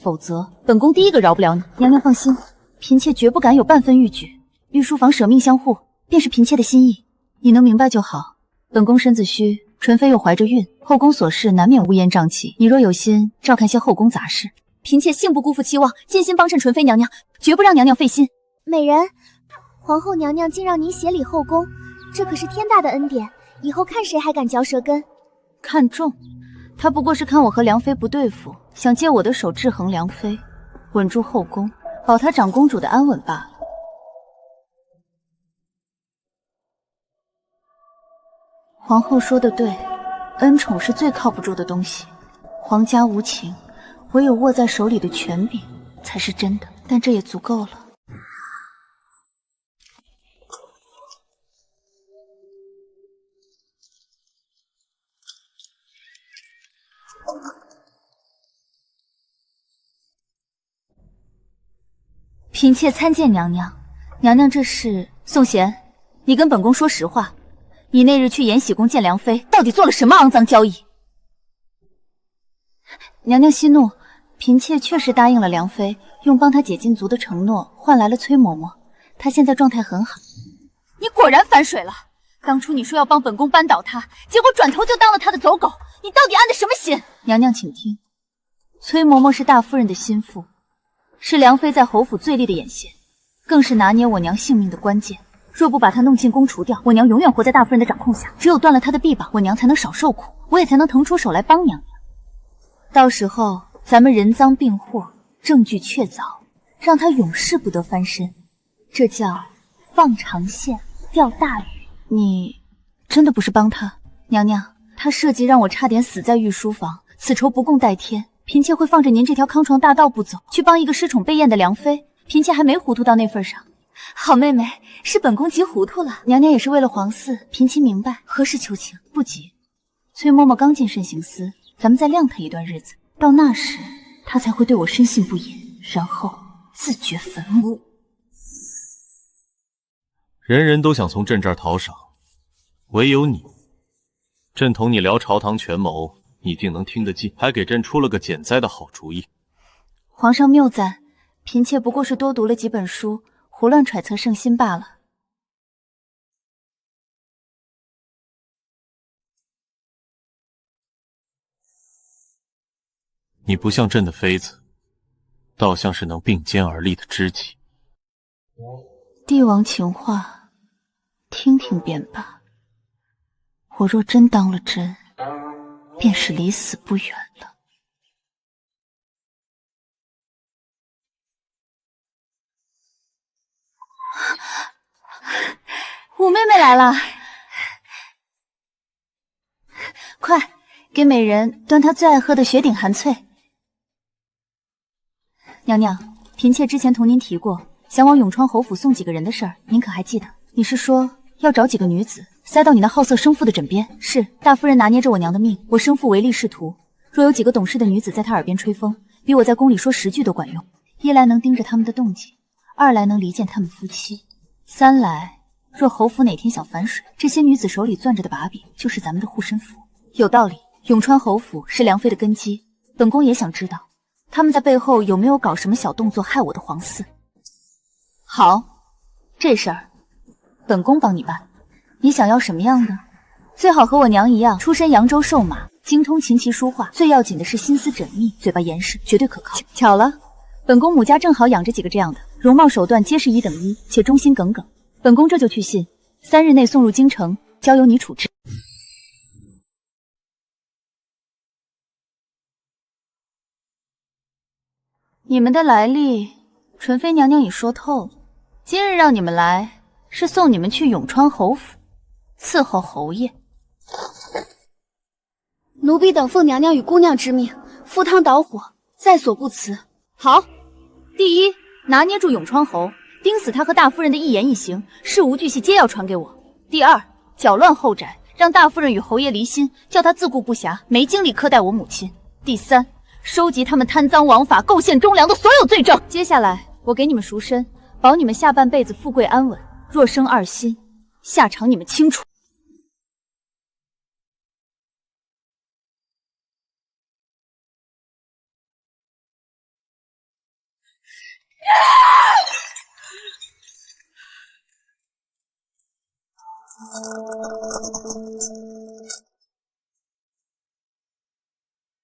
否则本宫第一个饶不了你。娘娘放心，嫔妾绝不敢有半分逾矩，御书房舍命相护，便是嫔妾的心意，你能明白就好。本宫身子虚，纯妃又怀着孕，后宫琐事难免乌烟瘴气，你若有心照看些后宫杂事，嫔妾信不辜负期望，尽心帮衬纯妃娘娘，绝不让娘娘费心。美人，皇后娘娘竟让您协理后宫，这可是天大的恩典，以后看谁还敢嚼舌根。看重？她不过是看我和梁妃不对付，想借我的手制衡梁妃，稳住后宫，保她长公主的安稳罢了。皇后说的对，恩宠是最靠不住的东西，皇家无情，唯有握在手里的权柄才是真的，但这也足够了。嫔妾参见娘娘。娘娘这是……宋贤，你跟本宫说实话，你那日去延禧宫见梁妃，到底做了什么肮脏交易？娘娘息怒，嫔妾确实答应了梁妃，用帮她解禁足的承诺换来了崔嬷嬷，她现在状态很好。你果然反水了！当初你说要帮本宫扳倒她，结果转头就当了她的走狗，你到底安的什么心？娘娘请听，崔嬷嬷是大夫人的心腹，是梁妃在侯府最利的眼线，更是拿捏我娘性命的关键。若不把她弄进宫除掉，我娘永远活在大夫人的掌控下。只有断了她的臂膀，我娘才能少受苦，我也才能腾出手来帮娘娘。到时候咱们人赃并获，证据确凿，让她永世不得翻身，这叫放长线钓大鱼。你真的不是帮她？娘娘，她设计让我差点死在御书房，此仇不共戴天。嫔妾会放着您这条康庄大道不走，去帮一个失宠被厌的梁妃？嫔妾还没糊涂到那份上。好妹妹，是本宫急糊涂了。娘娘也是为了皇嗣，嫔妾明白。何时求情？不急，崔嬷嬷刚进慎刑司，咱们再晾她一段日子，到那时她才会对我深信不疑，然后自掘坟墓。人人都想从朕这儿讨赏，唯有你，朕同你聊朝堂权谋，你竟能听得进，还给朕出了个减灾的好主意。皇上谬赞，嫔妾不过是多读了几本书，胡乱揣测圣心罢了。你不像朕的妃子，倒像是能并肩而立的知己。帝王情话，听听便罢。我若真当了真，便是离死不远了。五妹妹来了，快给美人端她最爱喝的雪顶寒翠。娘娘，嫔妾之前同您提过，想往永昌侯府送几个人的事儿，您可还记得？你是说要找几个女子塞到你那好色生父的枕边？是，大夫人拿捏着我娘的命，我生父唯利是图，若有几个懂事的女子在她耳边吹风，比我在宫里说10句都管用。一来能盯着他们的动静，二来能离间他们夫妻，三来若侯府哪天想反水，这些女子手里攥着的把柄就是咱们的护身符。有道理，永川侯府是梁妃的根基，本宫也想知道他们在背后有没有搞什么小动作害我的皇嗣。好，这事儿本宫帮你办。你想要什么样的？最好和我娘一样，出身扬州瘦马，精通琴棋书画，最要紧的是心思缜密，嘴巴严实，绝对可靠。巧了，本宫母家正好养着几个这样的，容貌手段皆是1等1，且忠心耿耿。本宫这就去信，3日内送入京城，交由你处置。你们的来历，纯妃娘娘已说透了。今日让你们来，是送你们去永川侯府伺候侯爷。奴婢等奉娘娘与姑娘之命，赴汤蹈火，在所不辞。好，第一，拿捏住永川侯，盯死他和大夫人的一言一行，事无巨细皆要传给我。第二，搅乱后宅，让大夫人与侯爷离心，叫他自顾不暇，没精力苛待我母亲。第三，收集他们贪赃枉法、构陷忠良的所有罪证。接下来，我给你们赎身，保你们下半辈子富贵安稳。若生二心，下场你们清楚。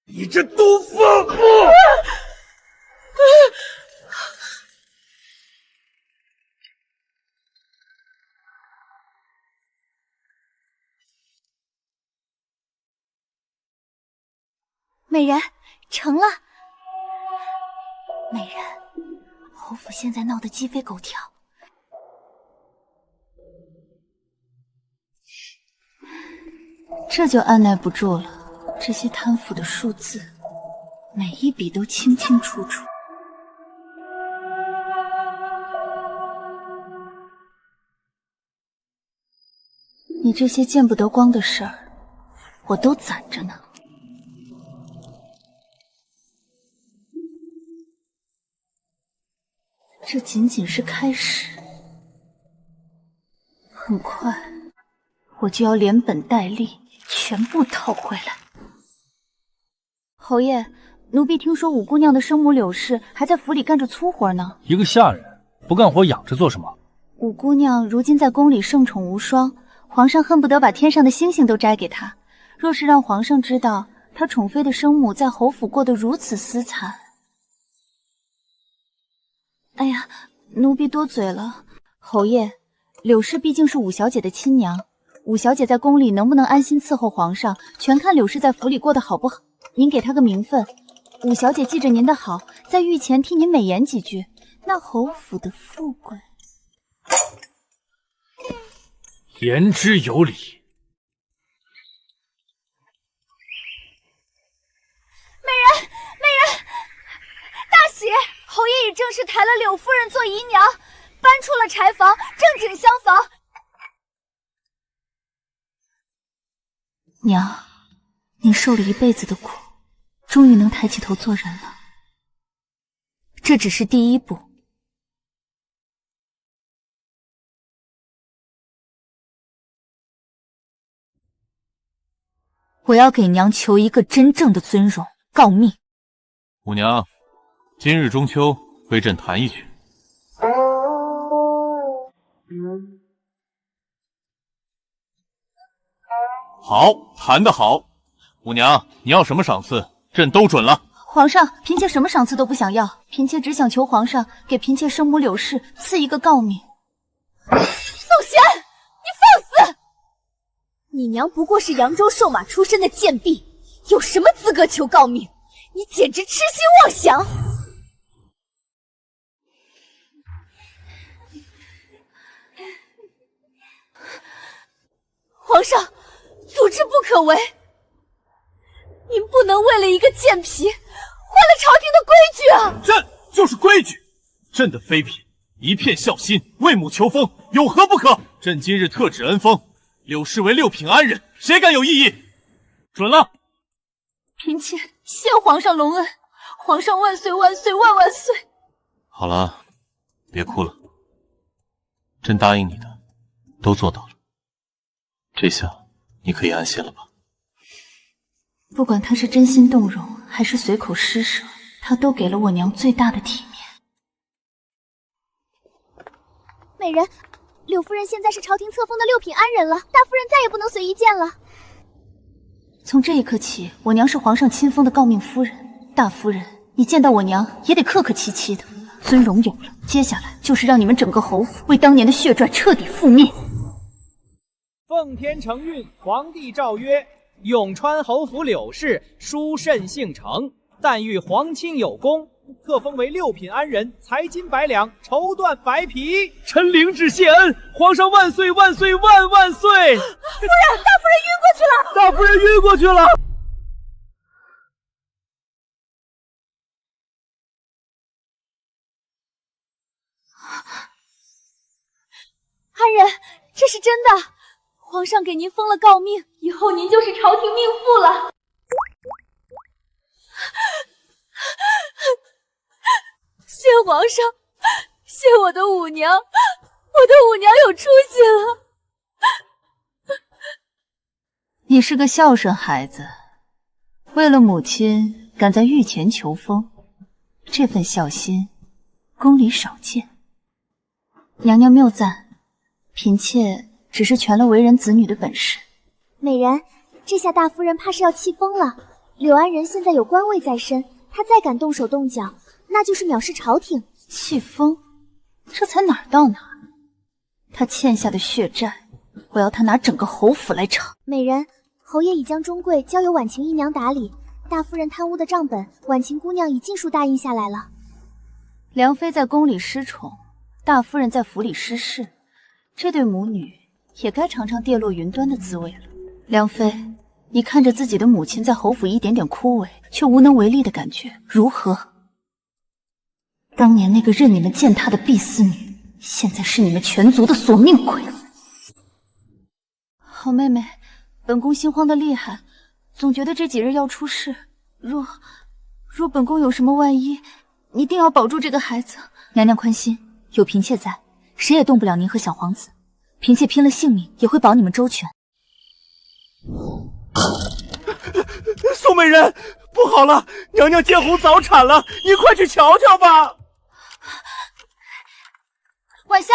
你这毒妇！美人，成了。美人，侯府现在闹得鸡飞狗跳。这就按耐不住了。这些贪腐的数字，每一笔都清清楚楚。你这些见不得光的事儿，我都攒着呢。这仅仅是开始，很快我就要连本带利全部讨回来。侯爷，奴婢听说五姑娘的生母柳氏还在府里干着粗活呢。一个下人不干活养着做什么？五姑娘如今在宫里圣宠无双，皇上恨不得把天上的星星都摘给她。若是让皇上知道她宠妃的生母在侯府过得如此私惨，哎呀，奴婢多嘴了。侯爷，柳氏毕竟是五小姐的亲娘，五小姐在宫里能不能安心伺候皇上，全看柳氏在府里过得好不好。您给她个名分，五小姐记着您的好，在御前替您美言几句，那侯府的富贵。言之有理。美人，大喜！侯爷已正式抬了柳夫人做姨娘，搬出了柴房，正经厢房。娘，您受了一辈子的苦，终于能抬起头做人了。这只是第一步。我要给娘求一个真正的尊荣，告密。五娘，今日中秋，为朕弹一曲。好，弹得好。五娘，你要什么赏赐，朕都准了。皇上，嫔妾什么赏赐都不想要，嫔妾只想求皇上给嫔妾生母柳氏赐一个诰命。宋贤，你放肆！你娘不过是扬州瘦马出身的贱婢，有什么资格求诰命？你简直痴心妄想！皇上，祖制不可为，您不能为了一个贱婢坏了朝廷的规矩啊！朕就是规矩，朕的妃嫔一片孝心，为母求封，有何不可？朕今日特旨恩封柳氏为六品安人，谁敢有异议？准了。嫔妾谢皇上隆恩，皇上万岁万岁万万岁！好了，别哭了，朕答应你的都做到了，这下你可以安心了吧？不管他是真心动容，还是随口施舍，他都给了我娘最大的体面。美人，柳夫人现在是朝廷册封的六品安人了，大夫人再也不能随意见了。从这一刻起，我娘是皇上亲封的诰命夫人。大夫人，你见到我娘也得客客气气的。尊荣有了，接下来就是让你们整个侯府为当年的血债彻底覆灭。奉天承运，皇帝诏曰：永川侯府柳氏书慎姓程，但遇皇亲有功，特封为6品安人，财金100两，绸缎白皮。臣领旨谢恩，皇上万岁万岁万万岁！夫人，大夫人晕过去了！大夫人晕过去了！安人，这是真的，皇上给您封了诰命，以后您就是朝廷命妇了。谢皇上，谢我的五娘，我的五娘有出息了。你是个孝顺孩子，为了母亲敢在御前求封，这份孝心，宫里少见。娘娘谬赞，嫔妾只是全了为人子女的本事。美人，这下大夫人怕是要气疯了。柳安人现在有官位在身，他再敢动手动脚，那就是藐视朝廷。气疯？这才哪儿到哪儿？他欠下的血债，我要他拿整个侯府来偿。美人，侯爷已将中柜交由婉晴姨娘打理，大夫人贪污的账本，婉晴姑娘已尽数答应下来了。梁妃在宫里失宠，大夫人在府里失势，这对母女也该尝尝跌落云端的滋味了。梁妃，你看着自己的母亲在侯府一点点枯萎，却无能为力的感觉如何？当年那个任你们践踏的婢侍女，现在是你们全族的索命鬼。好妹妹，本宫心慌的厉害，总觉得这几日要出事。若本宫有什么万一，一定要保住这个孩子。娘娘宽心，有嫔妾在，谁也动不了您和小皇子。嫔妾拼了性命也会保你们周全。宋美人，不好了，娘娘见红早产了，你快去瞧瞧吧。晚夏，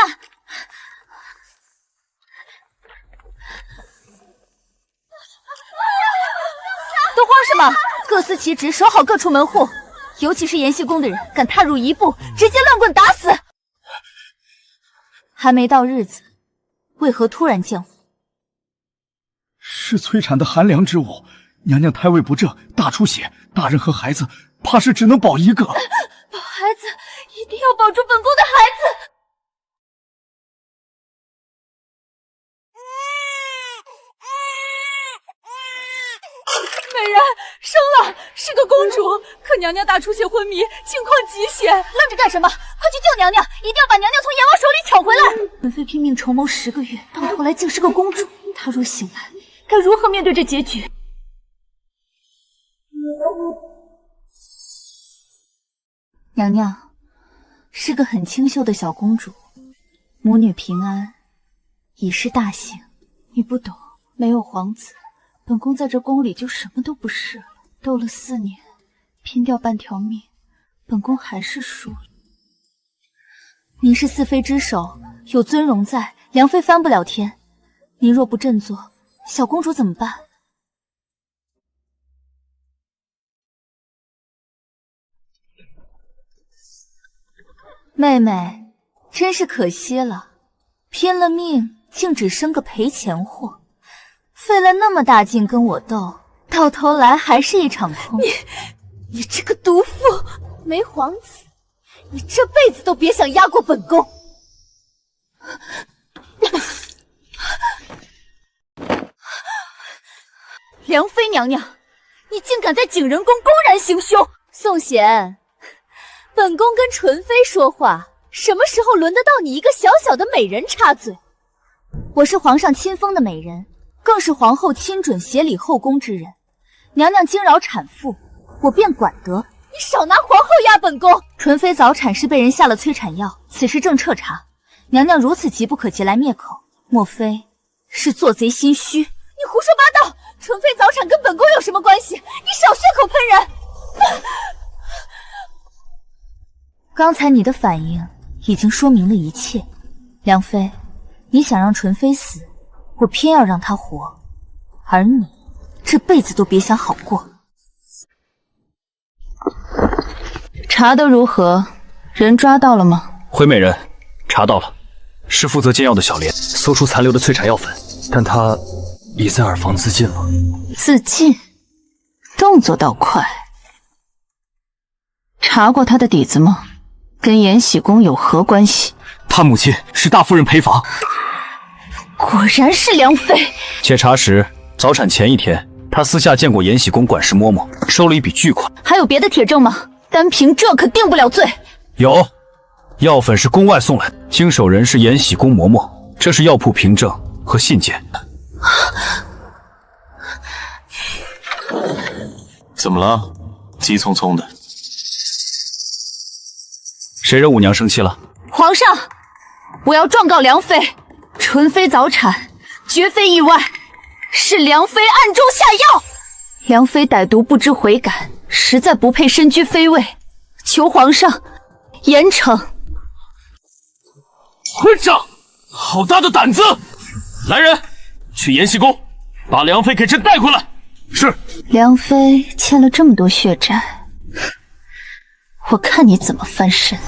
都慌什么？各司其职，守好各处门户。尤其是延禧宫的人，敢踏入一步，直接乱棍打死。还没到日子，为何突然见火？是催产的寒凉之物，娘娘胎位不正，大出血，大人和孩子怕是只能保一个。保孩子，一定要保住本宫的孩子。美人生了，是个公主，可娘娘大出血昏迷，情况极险。愣着干什么？快去救娘娘！一定要把娘娘从阎王手里抢回来！本妃拼命筹谋10个月，到头来竟是个公主。她若醒来，该如何面对这结局？娘娘是个很清秀的小公主，母女平安已是大幸。你不懂，没有皇子，本宫在这宫里就什么都不是了。斗了4年，拼掉半条命，本宫还是输了。您是四妃之首，有尊荣在，梁妃翻不了天。您若不振作，小公主怎么办？妹妹，真是可惜了，拼了命竟只生个赔钱货，费了那么大劲跟我斗，到头来还是一场空。你这个毒妇，没皇子，你这辈子都别想压过本宫。梁妃娘娘，你竟敢在景仁宫公然行凶！宋贤，本宫跟纯妃说话，什么时候轮得到你一个小小的美人插嘴？我是皇上亲封的美人，更是皇后亲准协理后宫之人。娘娘惊扰产妇，我便管得。你少拿皇后压本宫！纯妃早产是被人下了催产药，此事正彻查。娘娘如此急不可及来灭口，莫非是做贼心虚？你胡说八道！纯妃早产跟本宫有什么关系？你少血口喷人！刚才你的反应已经说明了一切。梁妃，你想让纯妃死，我偏要让她活，而你这辈子都别想好过。查得如何？人抓到了吗？回美人，查到了，是负责煎药的小莲搜出残留的催产药粉，但她已在耳房自尽了。自尽？动作倒快。查过他的底子吗？跟延禧宫有何关系？他母亲是大夫人陪房。果然是梁妃。且查实，早产前一天，他私下见过延禧宫管事嬷嬷，收了一笔巨款。还有别的铁证吗？单凭这可定不了罪。有，药粉是宫外送来的，经手人是延禧宫嬷嬷，这是药铺凭证和信件。怎么了？急匆匆的。谁惹五娘生气了？皇上，我要状告梁妃，纯妃早产，绝非意外，是梁妃暗中下药。梁妃歹毒不知悔改，实在不配身居妃位，求皇上严惩。混账！好大的胆子！来人，去延禧宫，把梁妃给朕带回来。是。梁妃欠了这么多血债，我看你怎么翻身。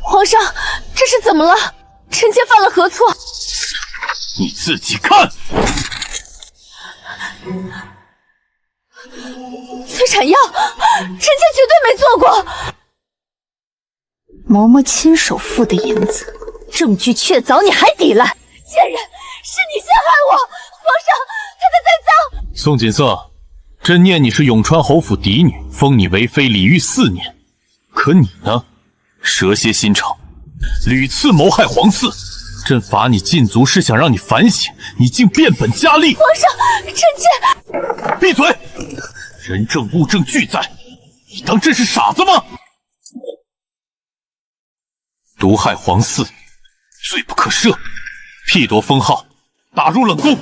皇上，这是怎么了？臣妾犯了何错？你自己看。催产药，臣妾绝对没做过。嬷嬷亲手付的银子，证据确凿，你还抵赖？贱人，是你陷害我！皇上，他在栽赃。宋锦瑟，朕念你是永川侯府嫡女，封你为妃，礼遇4年。可你呢，蛇蝎心肠，屡次谋害皇嗣。朕罚你禁足是想让你反省，你竟变本加厉。皇上，臣妾……闭嘴！人证物证俱在，你当朕是傻子吗？毒害皇嗣，罪不可赦。辟夺封号，打入冷宫。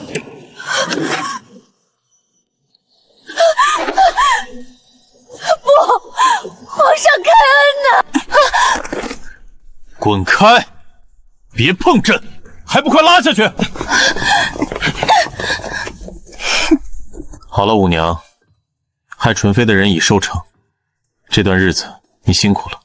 不，皇上开恩呐！滚开！别碰朕，还不快拉下去！好了，五娘，害纯妃的人已收成，这段日子你辛苦了。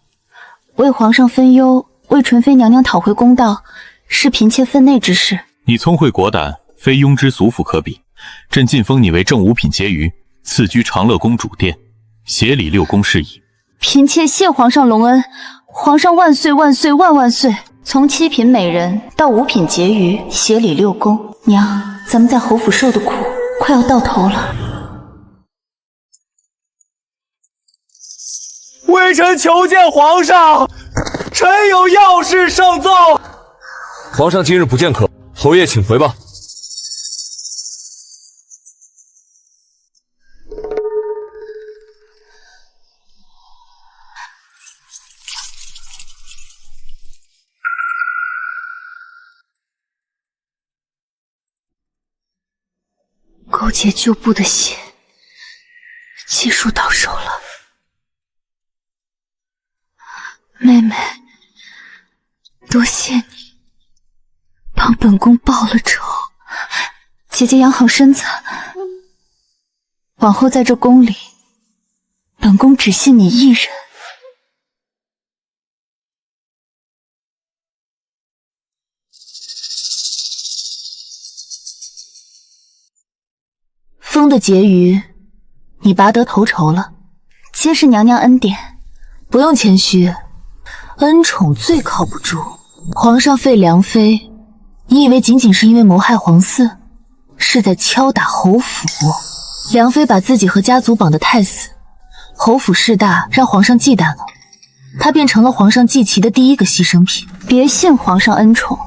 为皇上分忧，为纯妃娘娘讨回公道，是嫔妾分内之事。你聪慧果胆，非庸脂俗妇可比。朕晋封你为正五品婕妤，赐居长乐宫主殿，协理6宫事宜。嫔妾谢皇上隆恩，皇上万岁万岁万万岁！从7品美人到5品婕妤，协理6宫，娘，咱们在侯府受的苦快要到头了。微臣求见皇上，臣有要事上奏。皇上今日不见客，侯爷请回吧。勾结旧部的血，悉数到手了。妹妹，多谢你帮本宫报了仇。姐姐养好身子，往后在这宫里，本宫只信你一人。封的婕妤，你拔得头筹了，皆是娘娘恩典，不用谦虚。恩宠最靠不住，皇上废梁妃，你以为仅仅是因为谋害皇嗣，是在敲打侯府？梁妃把自己和家族绑得太死，侯府势大，让皇上忌惮了，她便成了皇上祭旗的第一个牺牲品。别信皇上恩宠，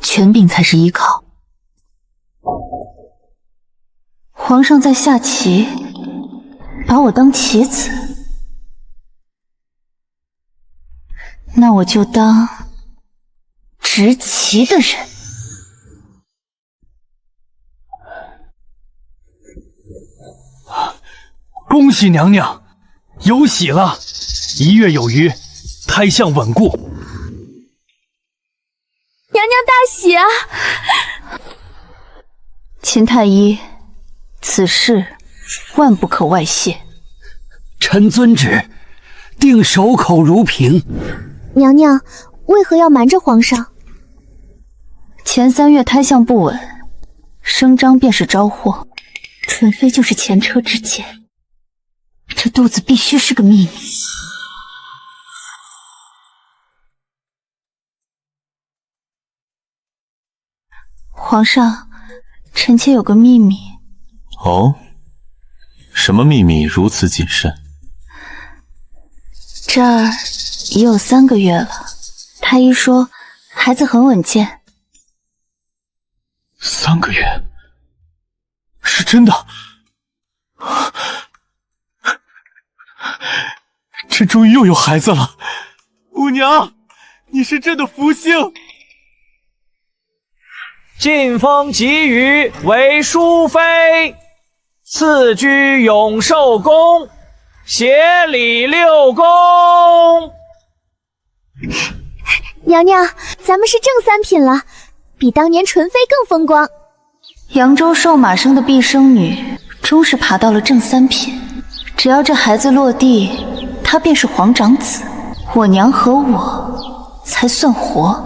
权柄才是依靠。皇上在下棋，把我当棋子，那我就当执棋的人。恭喜娘娘，有喜了！1月有余，胎相稳固。娘娘大喜啊！秦太医，此事万不可外泄。臣遵旨，定守口如瓶。娘娘为何要瞒着皇上？前3月胎相不稳，声张便是招祸，纯妃就是前车之鉴。这肚子必须是个秘密。皇上，臣妾有个秘密。哦，什么秘密如此谨慎？这儿已有3个月了，太医说孩子很稳健。3个月？是真的？朕终于又有孩子了！五娘，你是朕的福星。晋封给予为淑妃，赐居永寿宫，协理6宫。娘娘，咱们是正3品了，比当年纯妃更风光。扬州瘦马生的婢生女，终是爬到了正3品。只要这孩子落地，他便是皇长子，我娘和我才算活。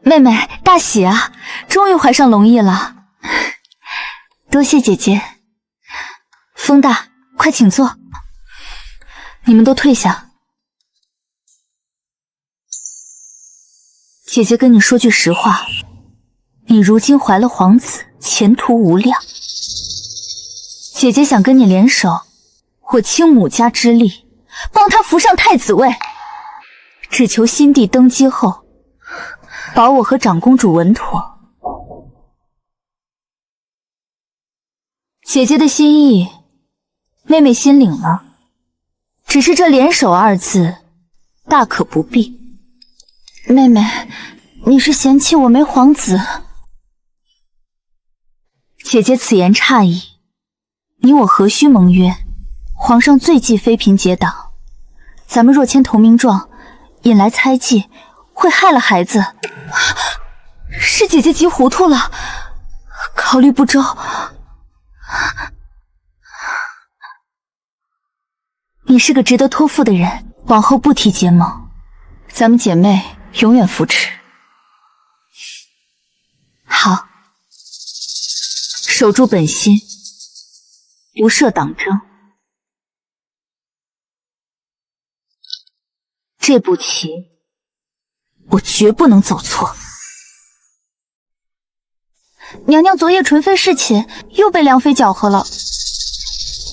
妹妹，大喜啊！终于怀上龙翼了。多谢姐姐。风大，快请坐。你们都退下。姐姐跟你说句实话，你如今怀了皇子，前途无量。姐姐想跟你联手，我倾母家之力，帮他扶上太子位，只求新帝登基后保我和长公主稳妥。姐姐的心意，妹妹心领了，只是这联手2字，大可不必。妹妹，你是嫌弃我没皇子？姐姐此言差矣，你我何须盟约？皇上最忌妃嫔结党，咱们若签投名状，引来猜忌，会害了孩子。是姐姐急糊涂了，考虑不周。你是个值得托付的人，往后不提结盟，咱们姐妹永远扶持。好，守住本心，不涉党争。这步棋我绝不能走错。娘娘昨夜纯妃侍寝，又被梁妃搅和了。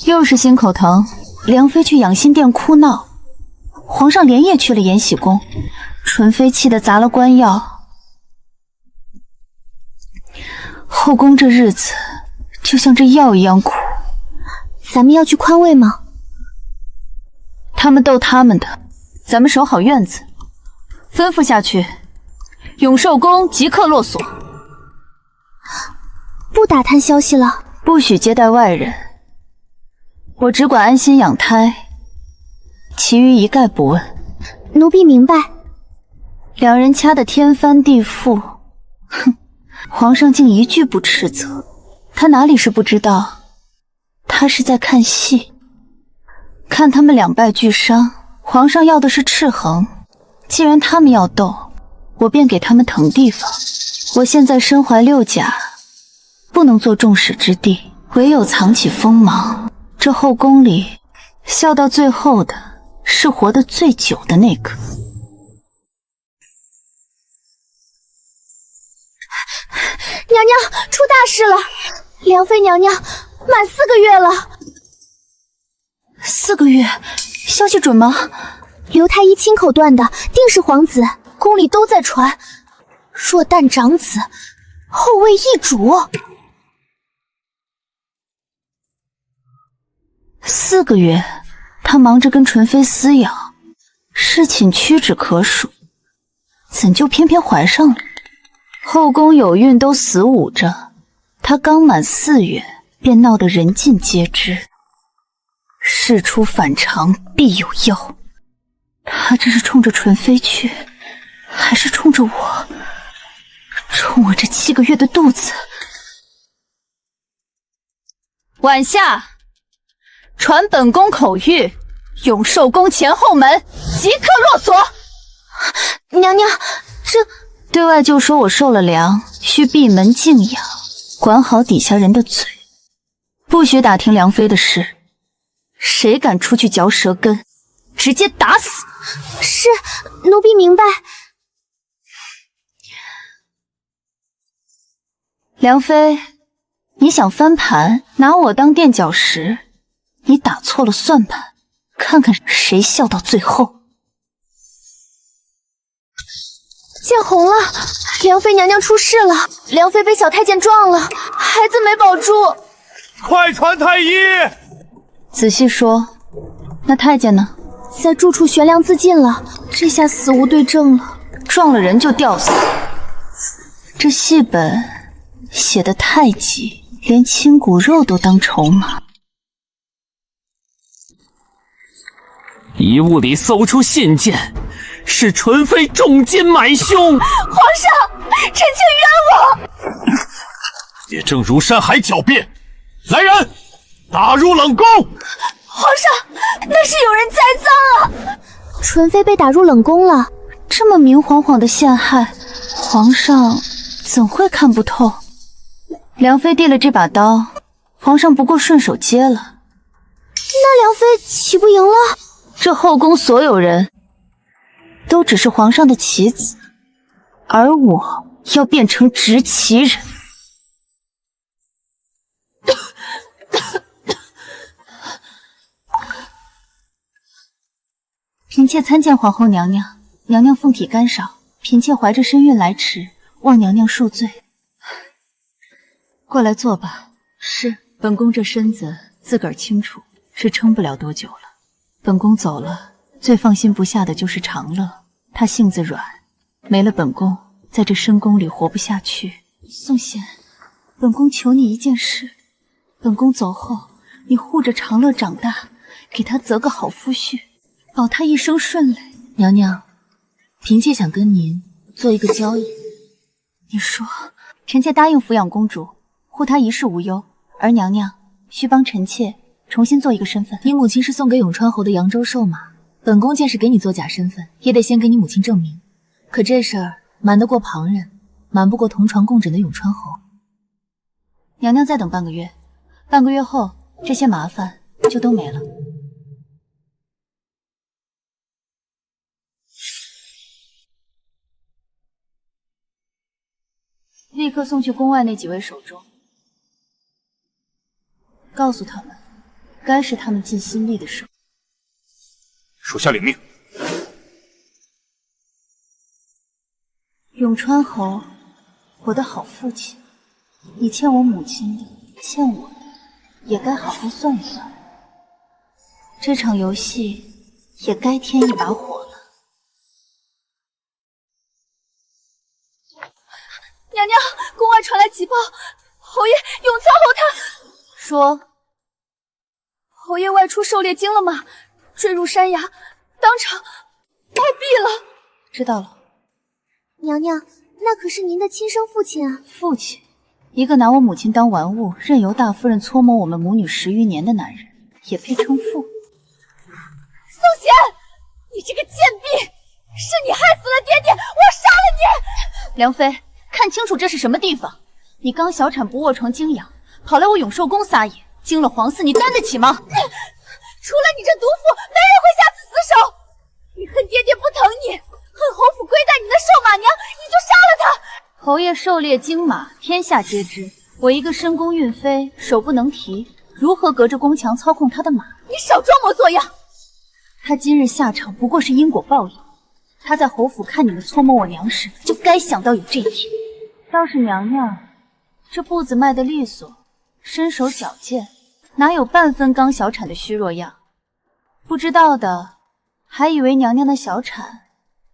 又是心口疼，梁妃去养心殿哭闹，皇上连夜去了延禧宫，纯妃气得砸了官药。后宫这日子就像这药一样苦。咱们要去宽慰吗？他们斗他们的，咱们守好院子。吩咐下去，永寿宫即刻落锁。不打探消息了，不许接待外人。我只管安心养胎，其余一概不问。奴婢明白。两人掐得天翻地覆，哼，皇上竟一句不斥责，他哪里是不知道，他是在看戏。看他们两败俱伤，皇上要的是斥衡，既然他们要斗，我便给他们腾地方。我现在身怀6甲，不能做众矢之的，唯有藏起锋芒。这后宫里，笑到最后的是活得最久的那个。娘娘，出大事了！梁妃娘娘满4个月了。4个月，消息准吗？刘太医亲口断的，定是皇子，宫里都在传。若旦长子，后位易主。4个月，他忙着跟纯妃撕咬，侍寝屈指可数，怎就偏偏怀上了？后宫有孕都死捂着，他刚满4月，便闹得人尽皆知。事出反常必有妖，他这是冲着纯妃去，还是冲着我？冲我这7个月的肚子？晚下传本宫口谕，永寿宫前后门即刻落锁。娘娘，这对外就说我受了凉，需闭门静养，管好底下人的嘴，不许打听梁妃的事。谁敢出去嚼舌根，直接打死。是，奴婢明白。梁妃，你想翻盘，拿我当垫脚石，你打错了算盘，看看谁笑到最后。见红了，梁妃娘娘出事了，梁妃被小太监撞了，孩子没保住。快传太医！仔细说，那太监呢？在住处悬梁自尽了，这下死无对证了。撞了人就吊死，这戏本写的太急，连亲骨肉都当筹码。遗物里搜出信件，是纯妃重金买凶。皇上，臣妾冤枉。也正如山海狡辩，来人，打入冷宫。皇上，那是有人栽赃啊！纯妃被打入冷宫了，这么明晃晃的陷害，皇上怎会看不透？梁妃递了这把刀，皇上不过顺手接了。那梁妃岂不赢了？这后宫所有人都只是皇上的棋子，而我要变成执棋人。嫔妾参见皇后娘娘，娘娘凤体干少，嫔妾怀着身孕来迟，望娘娘恕罪。过来坐吧。是，本宫这身子自个儿清楚，是撑不了多久了。本宫走了，最放心不下的就是长乐，他性子软，没了本宫，在这深宫里活不下去。宋贤，本宫求你一件事，本宫走后，你护着长乐长大，给他择个好夫婿，保他一生顺累。娘娘，嫔妾想跟您做一个交易。你说，臣妾答应抚养公主，护她一世无忧，而娘娘需帮臣妾重新做一个身份。你母亲是送给永川侯的扬州瘦马，本宫见是给你做假身份，也得先给你母亲证明。可这事儿瞒得过旁人，瞒不过同床共枕的永川侯。娘娘再等半个月，半个月后这些麻烦就都没了。立刻送去宫外那几位手中，告诉他们，该是他们尽心力的时候。属下领命。永川侯，我的好父亲，你欠我母亲的，欠我的，也该好好算一算。这场游戏也该添一把火了。娘娘，宫外传来急报，侯爷永川侯他说，侯爷外出狩猎惊了马，坠入山崖，当场暴毙了。知道了。娘娘，那可是您的亲生父亲啊！父亲，一个拿我母亲当玩物，任由大夫人搓磨我们母女10余年的男人，也配称父？宋贤，你这个贱婢，是你害死了爹爹，我杀了你！梁妃，看清楚这是什么地方！你刚小产不卧床惊痒，跑来我永寿宫撒野，惊了皇嗣，你担得起吗？除了你这毒妇，没人会下此死手！你恨爹爹不疼你，恨侯府亏待你的瘦马娘，你就杀了她！侯爷狩猎惊马，天下皆知。我一个深宫孕妃，手不能提，如何隔着宫墙操控他的马？你少装模作样！他今日下场不过是因果报应。他在侯府看你们搓磨我娘时，就该想到有这一天。倒是娘娘，这步子迈得利索，身手矫健，哪有半分刚小产的虚弱样？不知道的还以为娘娘的小产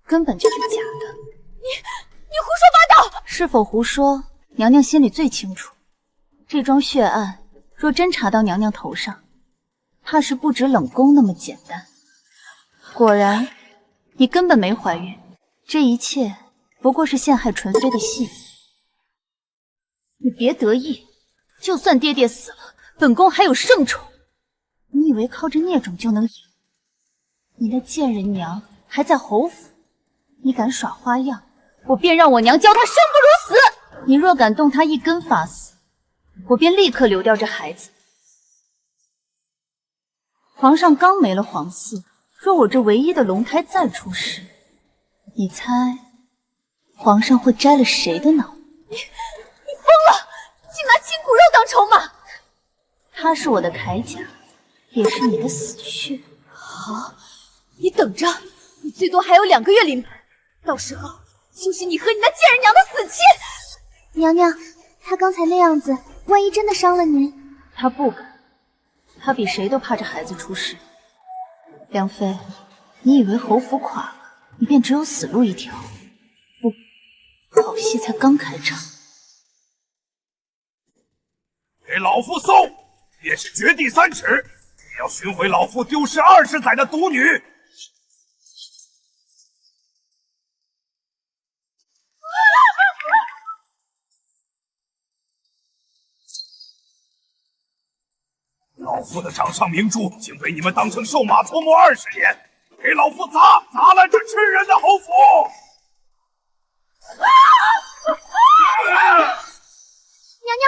根本就是假的。你胡说八道！是否胡说，娘娘心里最清楚。这桩血案若真查到娘娘头上，怕是不止冷宫那么简单。果然，你根本没怀孕，这一切不过是陷害纯妃的戏。你别得意，就算爹爹死了，本宫还有圣宠，你以为靠着孽种就能赢？你那贱人娘还在侯府，你敢耍花样，我便让我娘教她生不如死！你若敢动她一根发丝，我便立刻流掉这孩子。皇上刚没了皇嗣，若我这唯一的龙胎再出事，你猜皇上会摘了谁的脑？你疯了！竟拿亲骨肉当筹码！他是我的铠甲，也是你的死穴。好，你等着，你最多还有2个月临盆，到时候就是你和你那贱人娘的死期。娘娘，他刚才那样子，万一真的伤了您，他不敢。他比谁都怕这孩子出事。梁妃，你以为侯府垮了，你便只有死路一条？不，好戏才刚开场。给老夫搜！便是绝地3尺，也要寻回老夫丢失20载的独女。老夫的掌上明珠竟被你们当成兽马搓磨20年，给老夫砸烂这吃人的侯府！娘娘，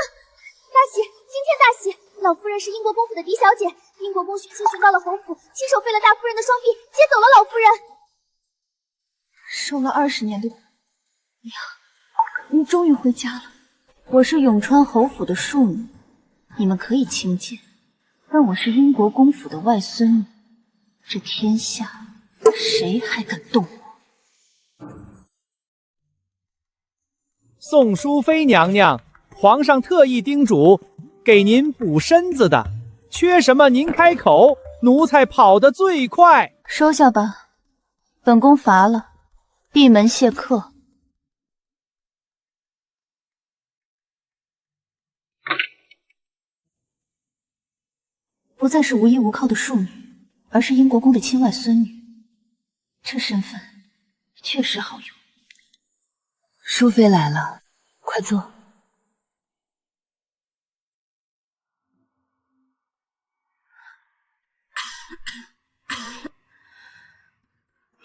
大喜！今天大喜！老夫人是英国公府的嫡小姐，英国公巡亲寻到了侯府，亲手废了大夫人的双臂，接走了老夫人。受了20年的苦，娘，您终于回家了。我是永川侯府的庶女，你们可以亲近，但我是英国公府的外孙女，这天下谁还敢动我？宋淑妃娘娘，皇上特意叮嘱，给您补身子的，缺什么您开口，奴才跑得最快。收下吧，本宫乏了，闭门谢客。不再是无依无靠的庶女，而是英国公的亲外孙女，这身份确实好用。淑妃来了，快坐。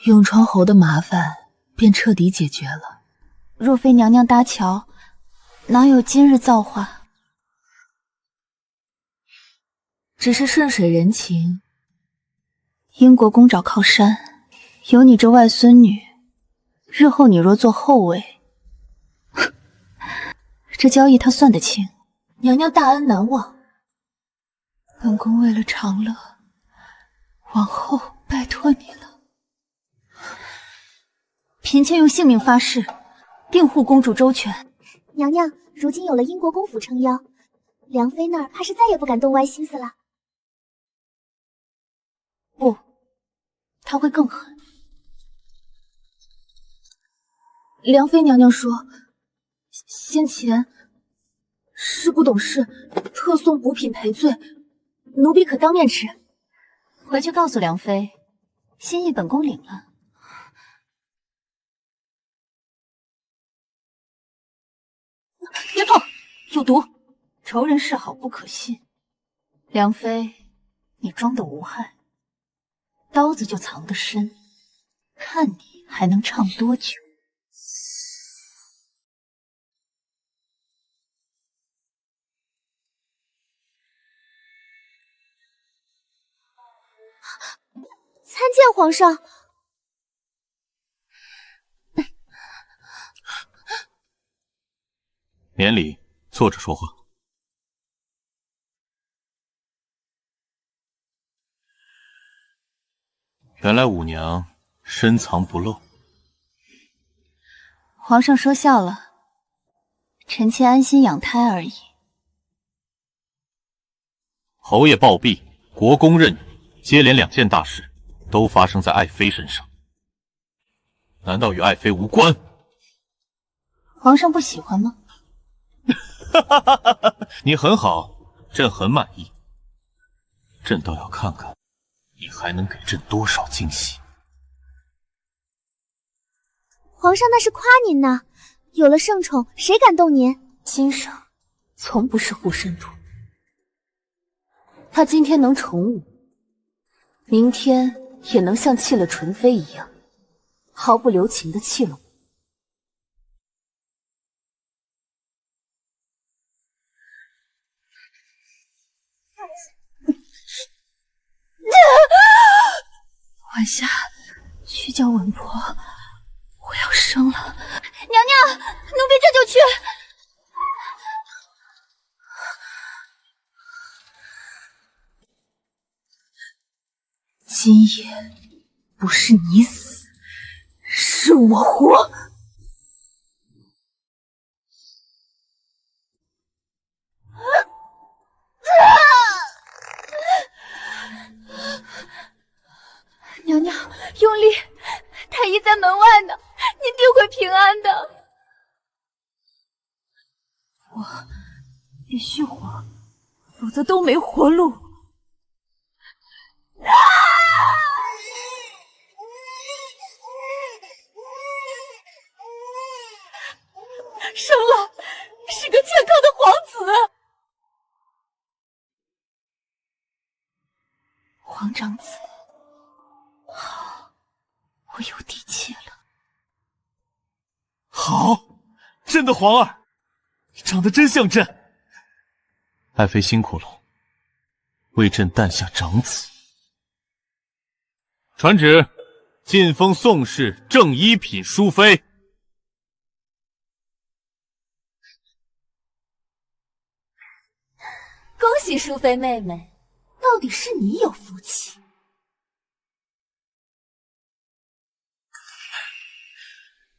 永川侯的麻烦便彻底解决了。若非娘娘搭桥，哪有今日造化？只是顺水人情。英国公找靠山，有你这外孙女，日后你若做后位，这交易他算得清。娘娘大恩难忘，本宫为了长乐，往后拜托你了。嫔妾用性命发誓，定护公主周全。娘娘，如今有了英国公府撑腰，梁妃那儿怕是再也不敢动歪心思了。不，他会更狠。梁妃娘娘说，先前事不懂事，特送补品赔罪，奴婢可当面吃。回去告诉梁妃，心意本宫领了。别碰，有毒！仇人是好不可信。梁妃，你装的无害，刀子就藏得深，看你还能唱多久。参见皇上。免礼，坐着说话。原来五娘深藏不露。皇上说笑了，臣妾安心养胎而已。侯爷暴毙，国公任女，接连2件大事，都发生在爱妃身上，难道与爱妃无关？皇上不喜欢吗？你很好，朕很满意。朕倒要看看你还能给朕多少惊喜。皇上那是夸您呢，有了圣宠，谁敢动您？欣赏从不是护身图。他今天能宠我，明天也能像弃了纯妃一样，毫不留情的弃了我。晚霞，去叫稳婆，我要生了。娘娘，奴婢这就去。今夜不是你死，是我活。娘娘，用力！太医在门外呢，您定会平安的。我必须活，否则都没活路。生了，是个健康的皇子。皇长子，好，我有底气了。好，朕的皇儿，你长得真像朕。爱妃辛苦了，为朕诞下长子。传旨，晋封宋氏正一品淑妃。恭喜淑妃妹妹，到底是你有福气。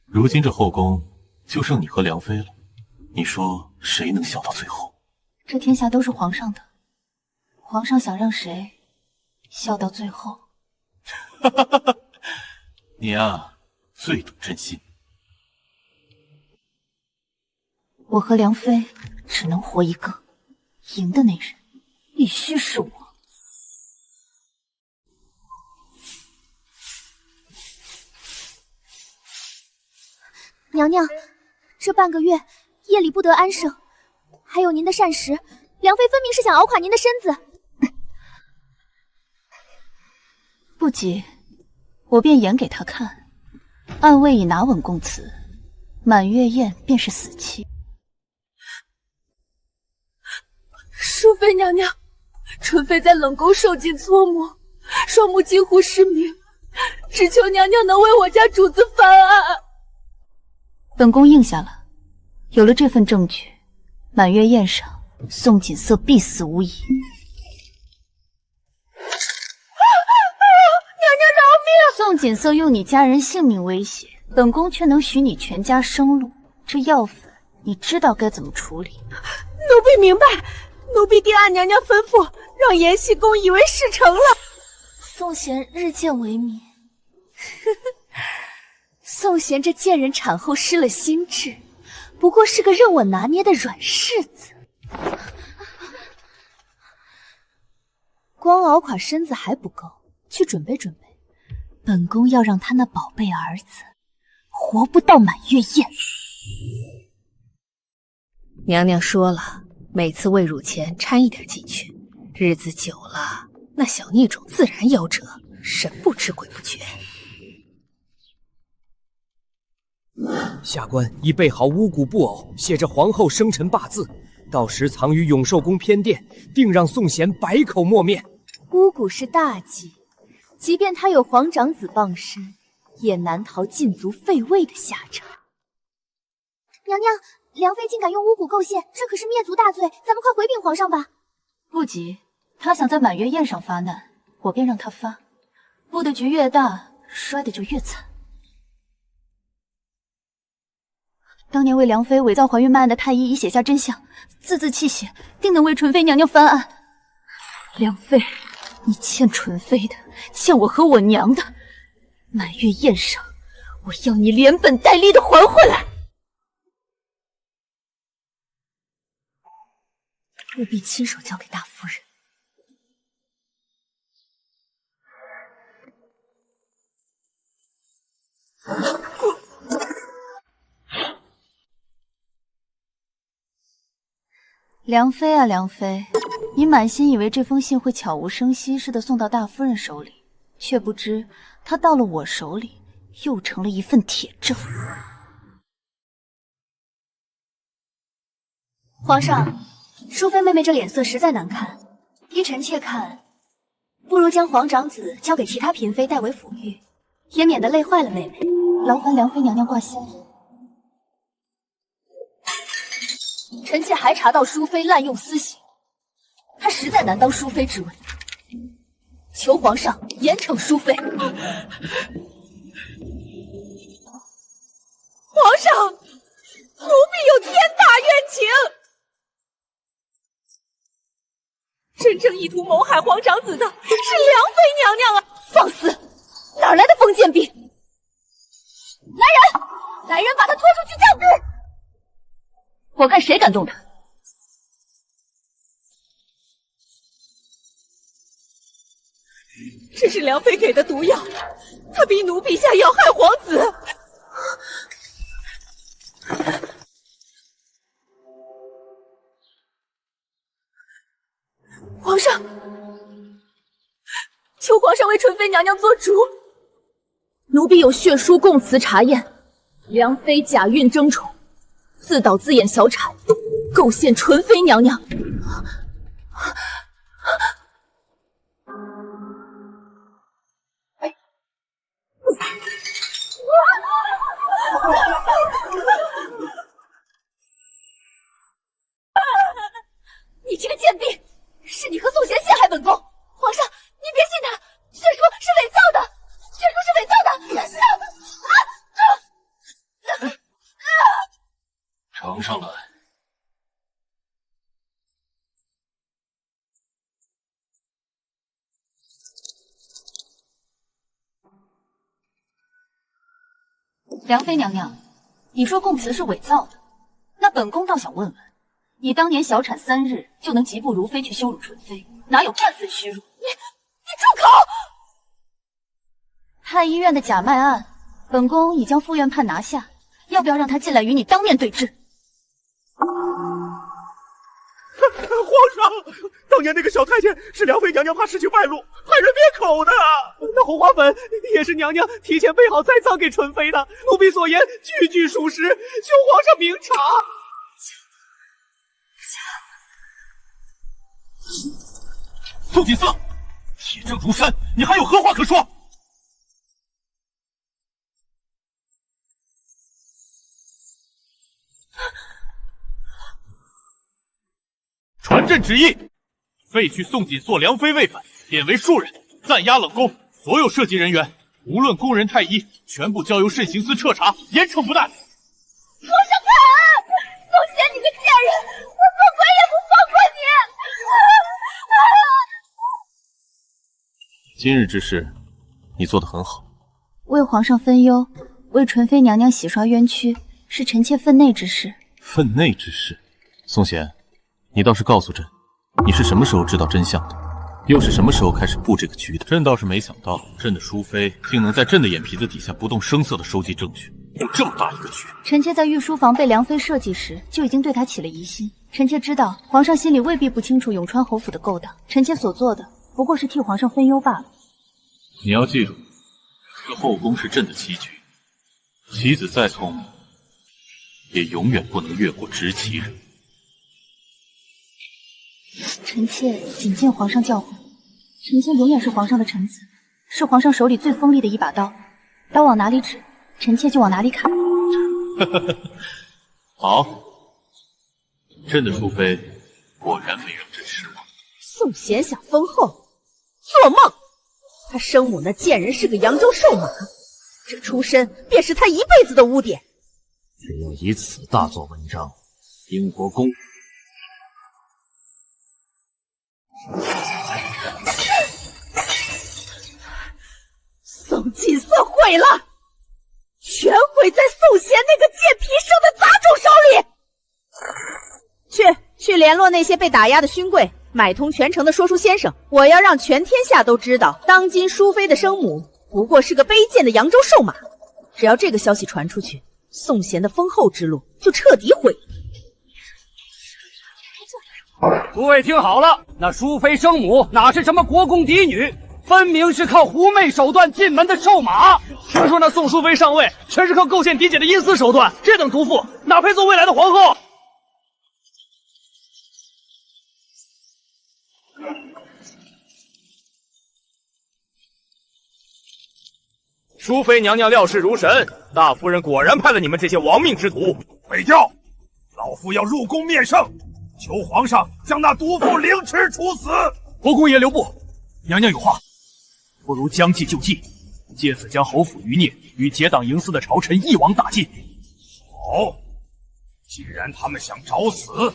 如今这后宫就剩你和梁妃了，你说谁能笑到最后？这天下都是皇上的，皇上想让谁笑到最后？你啊，最懂朕心。我和梁妃只能活一个，赢的那人必须是我。娘娘，这半个月夜里不得安生，还有您的膳食，梁妃分明是想熬垮您的身子。不急，我便演给他看。暗卫已拿稳供词，满月宴便是死期。淑妃娘娘，纯妃在冷宫受尽搓磨，双目几乎失明，只求娘娘能为我家主子翻案。本宫应下了，有了这份证据，满月宴上宋锦瑟必死无疑。娘娘饶命！宋锦瑟用你家人性命威胁，本宫却能许你全家生路，这药粉你知道该怎么处理？奴婢明白，奴婢定按娘娘吩咐，让延禧宫以为事成了。宋贤日渐萎靡。宋贤这贱人产后失了心智，不过是个任我拿捏的软柿子。光熬垮身子还不够，去准备准备。本宫要让他那宝贝儿子活不到满月宴。娘娘说了，每次喂乳前掺一点进去，日子久了，那小孽种自然夭折，神不知鬼不觉。下官已备好巫蛊布偶，写着皇后生辰八字，到时藏于永寿宫偏殿，定让宋贤百口莫辩。巫蛊是大忌，即便他有皇长子傍身，也难逃禁足废位的下场。娘娘，梁妃竟敢用巫蛊构陷，这可是灭族大罪，咱们快回禀皇上吧。不急，他想在满月宴上发难，我便让他发。布的局越大，摔的就越惨。当年为梁妃伪造怀孕卖案的太医已写下真相，字字泣血，定能为纯妃娘娘翻案。梁妃，你欠纯妃的，欠我和我娘的。满月宴上，我要你连本带利的还回来。务必亲手交给大夫人。梁妃啊，梁妃，你满心以为这封信会悄无声息似的送到大夫人手里，却不知它到了我手里，又成了一份铁证。皇上，淑妃妹妹这脸色实在难看，依臣妾看，不如将皇长子交给其他嫔妃代为抚育，也免得累坏了妹妹。劳烦梁妃娘娘挂心。臣妾还查到淑妃滥用私刑，她实在难当淑妃之位，求皇上严惩淑妃。皇上，奴婢有天大冤情。真正意图谋害皇长子的是梁妃娘娘啊！放肆！哪来的封建婢？来人，把他拖出去杖毙！我看谁敢动他！这是梁妃给的毒药，她逼奴婢下要害皇子。皇上，求皇上为纯妃娘娘做主。奴婢有血书供词查验，梁妃假孕争宠，自导自演小产，构陷纯妃娘娘。你这个贱婢，是你和宋贤陷害本宫！皇上，你别信他，血书是伪造的，血书是伪造的！呈上来。梁妃娘娘，你说供词是伪造的，那本宫倒想问问，你当年小产3日就能疾步如飞去羞辱纯妃，哪有半分虚辱？你住口！太医院的假卖案，本宫已将副院判拿下，要不要让他进来与你当面对质？皇上，当年那个小太监是梁妃娘娘怕事情败露，派人灭口的。那红花粉也是娘娘提前备好再藏给纯妃的，奴婢所言句句属实，求皇上明察。宋锦瑟，铁证如山，你还有何话可说？传朕旨意，废去宋锦瑟、梁妃位分，贬为庶人，暂押冷宫。所有涉及人员，无论宫人太医，全部交由慎刑司彻查，严惩不贷。皇上开恩！宋贤，你个贱人，我做鬼也不放过你！今日之事，你做得很好。为皇上分忧，为纯妃娘娘洗刷冤屈，是臣妾分内之事。分内之事，宋贤，你倒是告诉朕，你是什么时候知道真相的？又是什么时候开始布这个局的？朕倒是没想到，朕的淑妃竟能在朕的眼皮子底下不动声色地收集证据，布这么大一个局。臣妾在御书房被梁妃设计时，就已经对她起了疑心。臣妾知道皇上心里未必不清楚永川侯府的勾当，臣妾所做的不过是替皇上分忧罢了。你要记住，这后宫是朕的棋局，棋子再聪明，也永远不能越过执棋人。臣妾谨见皇上教诲。臣妾永远是皇上的臣子，是皇上手里最锋利的一把刀，刀往哪里指，臣妾就往哪里砍。好，朕的淑妃果然没让朕失望。宋贤想封后，做梦！他生母那贱人是个扬州瘦马，这出身便是他一辈子的污点。只有以此大做文章，英国公宋锦瑟毁了，全毁在宋贤那个贱皮生的杂种手里。去联络那些被打压的勋贵，买通全城的说书先生，我要让全天下都知道，当今淑妃的生母不过是个卑贱的扬州瘦马。只要这个消息传出去，宋贤的封后之路就彻底毁了。诸位听好了，那淑妃生母哪是什么国公嫡女，分明是靠狐媚手段进门的瘦马。听说那宋淑妃上位，全是靠构陷嫡姐的阴私手段，这等毒妇哪配做未来的皇后？淑妃娘娘料事如神，大夫人果然派了你们这些亡命之徒。北教，老夫要入宫面圣，求皇上将那毒妇凌迟处死。国公爷留步，娘娘有话，不如将计就计，借此将侯府余孽与结党营私的朝臣一网打尽。好，既然他们想找死，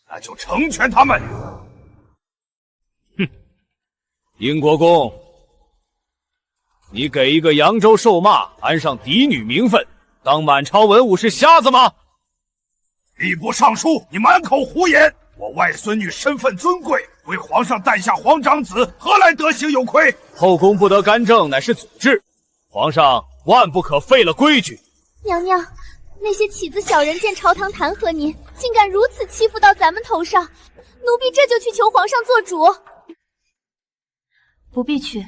那就成全他们。殷国公，你给一个扬州瘦骂安上嫡女名分，当满朝文武是瞎子吗？吏部尚书，你满口胡言！我外孙女身份尊贵，为皇上诞下皇长子，何来德行有亏？后宫不得干政，乃是祖制，皇上万不可废了规矩。娘娘，那些起子小人见朝堂弹劾您，竟敢如此欺负到咱们头上，奴婢这就去求皇上做主。不必去，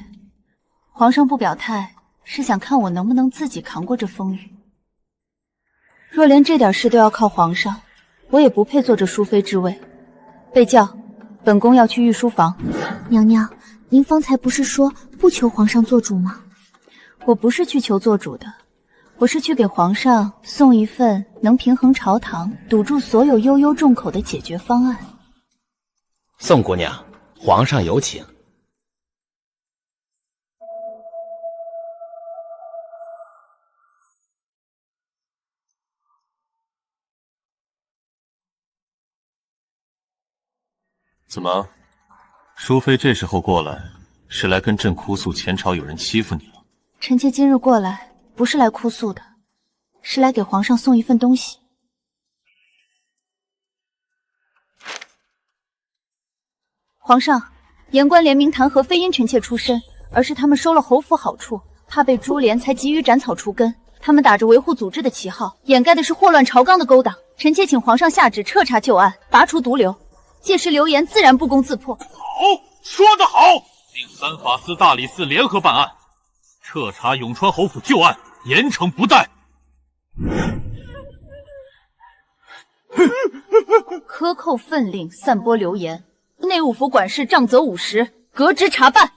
皇上不表态，是想看我能不能自己扛过这风雨。若连这点事都要靠皇上，我也不配坐这淑妃之位。被叫，本宫要去御书房。娘娘，您方才不是说不求皇上做主吗？我不是去求做主的，我是去给皇上送一份能平衡朝堂、堵住所有悠悠众口的解决方案。宋姑娘，皇上有请。怎么，淑妃这时候过来，是来跟朕哭诉前朝有人欺负你了？臣妾今日过来，不是来哭诉的，是来给皇上送一份东西。皇上，言官联名弹劾非因臣妾出身，而是他们收了侯府好处，怕被株连，才急于斩草除根。他们打着维护祖制的旗号，掩盖的是祸乱朝纲的勾当。臣妾请皇上下旨彻查旧案，拔除毒瘤。届时流言自然不攻自破。好，说得好！令三法司、大理寺联合办案，彻查永川侯府旧案，严惩不贷。克扣分令，散播流言，内务府管事杖责50，革职查办。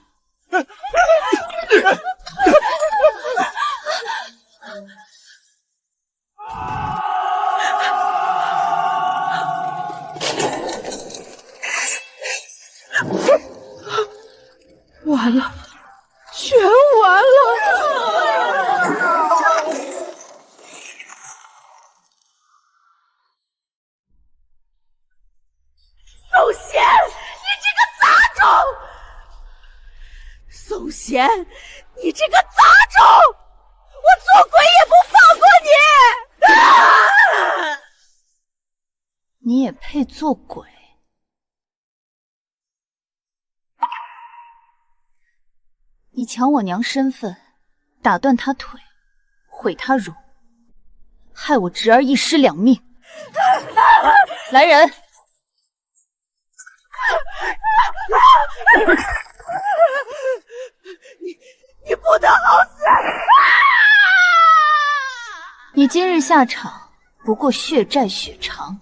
完了，全完了！宋贤，你这个杂种！宋贤，你这个杂种！我做鬼也不放过你！啊！你也配做鬼？你抢我娘身份，打断她腿，毁她容，害我侄儿一尸两命。来人！你不得好死！你今日下场不过血债血偿。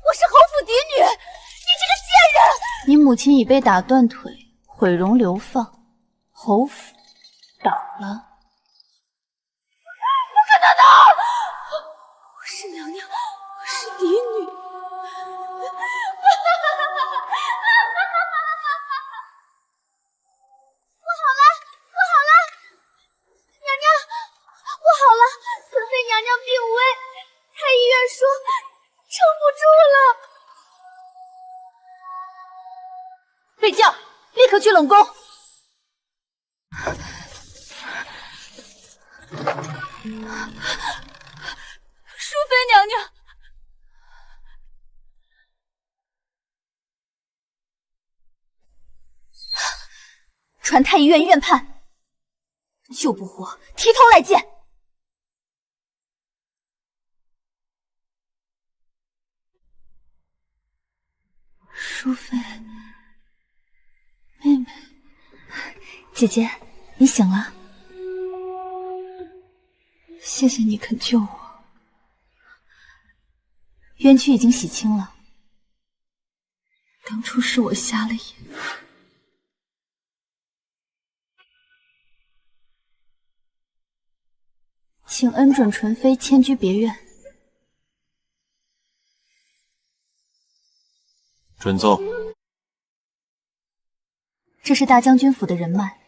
我是侯府嫡女，你这个贱人！你母亲已被打断腿，毁容流放，侯府倒了。不可能的！我是娘娘，我是嫡女。不好了，不好了！娘娘，不好了！纯妃娘娘病危，太医院说撑不住了。被叫，立刻去冷宫。淑妃娘娘，传太医院院判，就不活，提头来见！淑妃，妹妹，姐姐，你醒了。谢谢你肯救我，冤屈已经洗清了。当初是我瞎了眼，请恩准纯妃迁居别院。准奏。这是大将军府的人脉，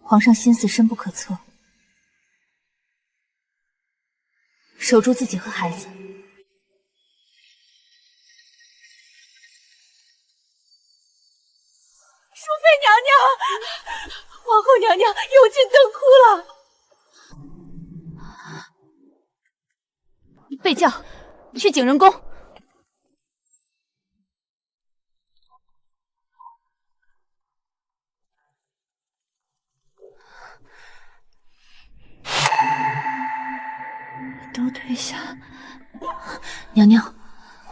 皇上心思深不可测，守住自己和孩子。淑妃娘娘，皇后娘娘有尽灯枯了。备轿，去景仁宫。都退下，娘娘，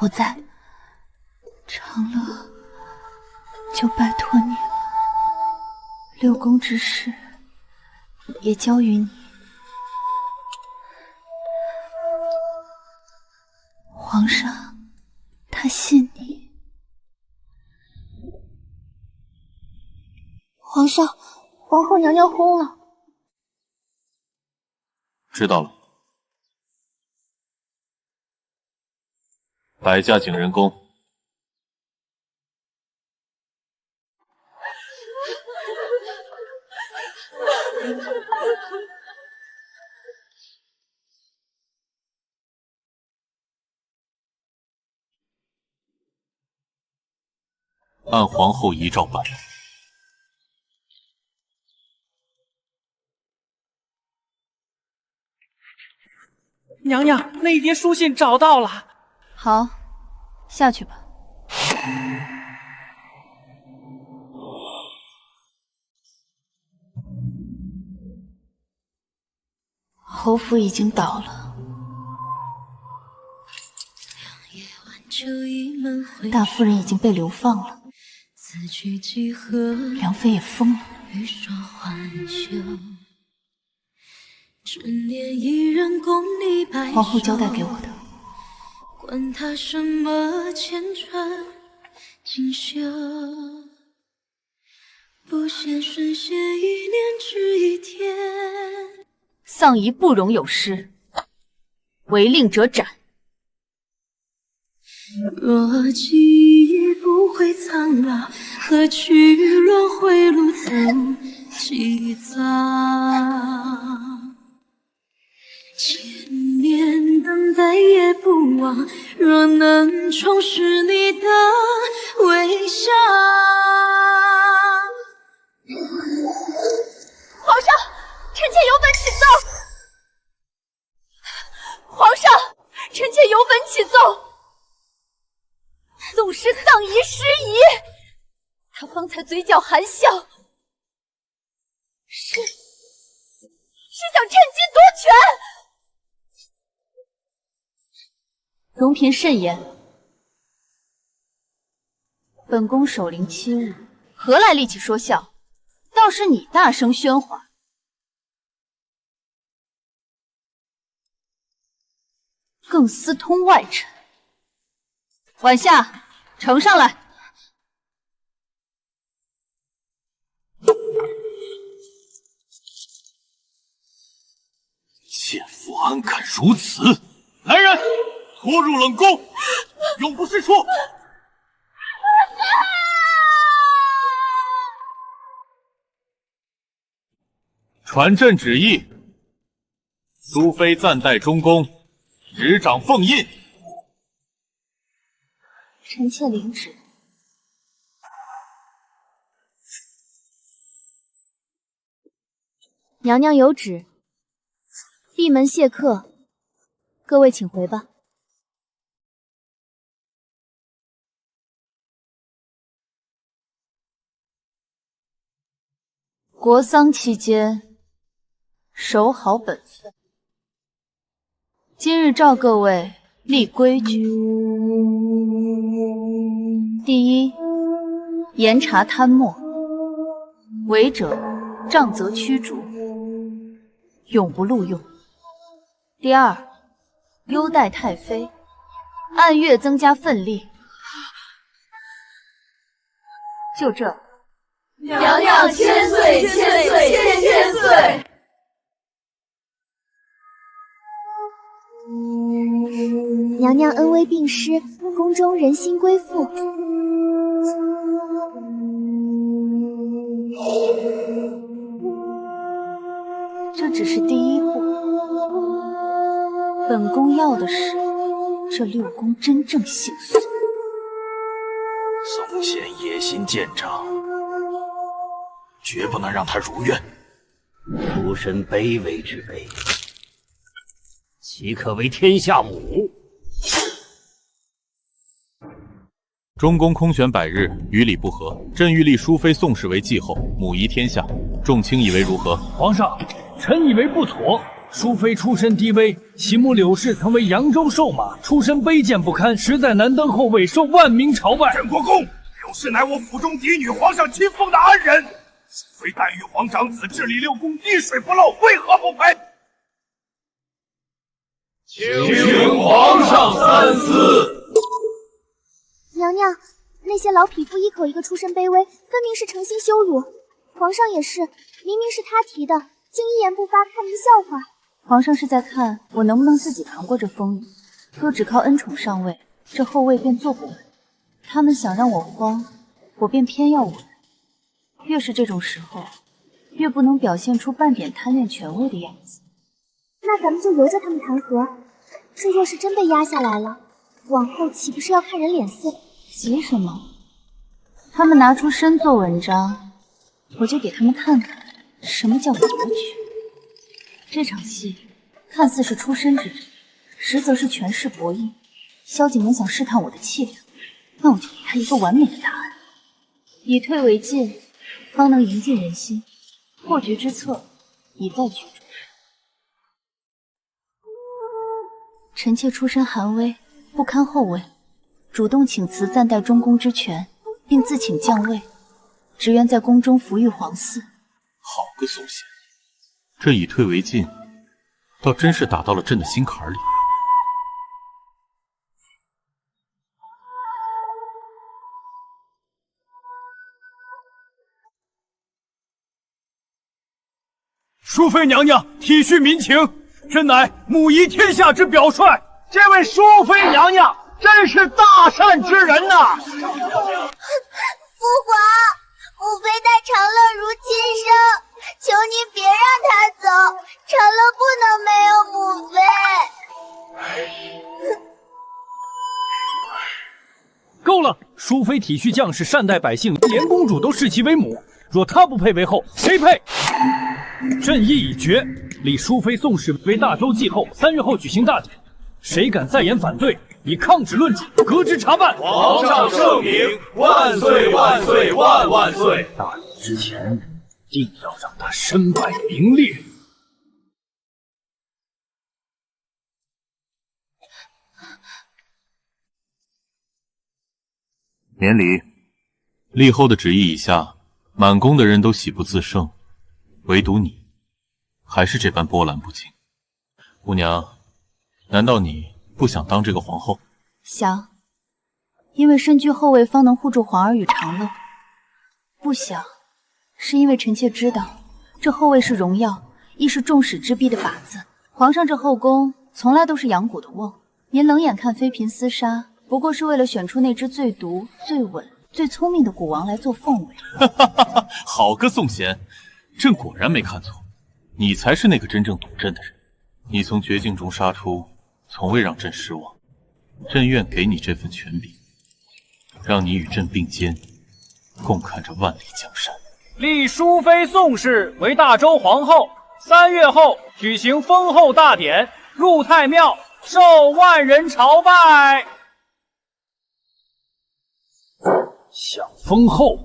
我在。长乐，就拜托你了。六宫之事也交于你。皇上，他信你。皇上，皇后娘娘薨了。知道了。摆驾景仁宫。按皇后遗诏办。娘娘，那一叠书信找到了。好，下去吧。侯府已经倒了，大夫人已经被流放了，梁妃也疯了。皇后交代给我的。管他什么千川锦绣，不羡瞬息一念只一天。丧仪不容有失，违令者斩。若记忆不会苍老，何须轮回路走几遭？千年等待也不忘，若能重拾你的微笑。皇上，臣妾有本启奏。皇上，臣妾有本启奏。宋师丧仪失仪，他方才嘴角含笑，是想趁机夺权。容嫔慎言，本宫守灵7日，何来力气说笑？倒是你大声喧哗，更私通外臣。晚下，呈上来。奸妇安敢如此！来人，拖入冷宫，永不释出。传朕旨意，淑妃暂代中宫，执掌凤印。臣妾领旨。娘娘有旨，闭门谢客，各位请回吧。国丧期间，守好本分。今日召各位立规矩：第一，严查贪墨，违者杖责驱逐，永不录用。第二，优待太妃，按月增加份例。就这。娘娘千岁，千岁，千岁！娘娘恩威并施，宫中人心归附。这只是第一步，本宫要的是这6宫真正姓宋。宋贤野心见长，绝不能让他如愿。出身卑微之辈，岂可为天下母？中宫空悬100日，于理不合，朕欲立淑妃宋氏为继后，母仪天下。众卿以为如何？皇上，臣以为不妥。淑妃出身低微，其母柳氏曾为扬州瘦马，出身卑贱不堪，实在难登后位，受万民朝拜。镇国公，柳氏乃我府中嫡女，皇上亲封的安人，淑妃但与皇长子治理6宫，滴水不漏，为何不配？请皇上三思。娘娘，那些老匹夫一口一个出身卑微，分明是诚心羞辱。皇上也是，明明是他提的，竟一言不发，看成笑话。皇上是在看我能不能自己扛过这风雨。若只靠恩宠上位，这后位便坐不稳。他们想让我慌，我便偏要稳。越是这种时候，越不能表现出半点贪恋权位的样子。那咱们就由着他们谈和。这若是真被压下来了，往后岂不是要看人脸色？急什么？他们拿出身做文章，我就给他们看看什么叫格局。这场戏看似是出身之争，实则是权势博弈。萧景琰想试探我的气量，那我就给他一个完美的答案。以退为进，方能赢尽人心。破局之策已在举中。臣妾出身寒微，不堪后位，主动请辞暂代中宫之权，并自请降位，只愿在宫中服御皇嗣。好个宋贤，这以退为进，倒真是打到了朕的心坎里。淑妃娘娘体恤民情，朕乃母仪天下之表率。这位淑妃娘娘真是大善之人呐！父皇，母妃待长乐如亲生，求您别让她走，长乐不能没有母妃。够了！淑妃体恤将士，善待百姓，连公主都视其为母。若她不配为后，谁配？朕意已决，立淑妃宋氏为大周继后，3日后举行大典。谁敢再言反对，以抗旨论处，革职查办。皇上圣明，万岁万岁万万岁！大典之前，定要让他身败名裂。免礼。立后的旨意已下，满宫的人都喜不自胜，唯独你，还是这般波澜不惊。姑娘，难道你不想当这个皇后？想，因为身居后位，方能护住皇儿与长乐。不想，是因为臣妾知道，这后位是荣耀，亦是众矢之的靶子。皇上这后宫从来都是养蛊的瓮，您冷眼看妃嫔厮杀，不过是为了选出那只最毒、最稳、最聪明的蛊王来做凤尾。好个宋贤，朕果然没看错，你才是那个真正懂朕的人。你从绝境中杀出，从未让朕失望。朕愿给你这份权柄，让你与朕并肩，共看着万里江山。立淑妃宋氏为大周皇后，3月后举行封后大典，入太庙，受万人朝拜。想封后，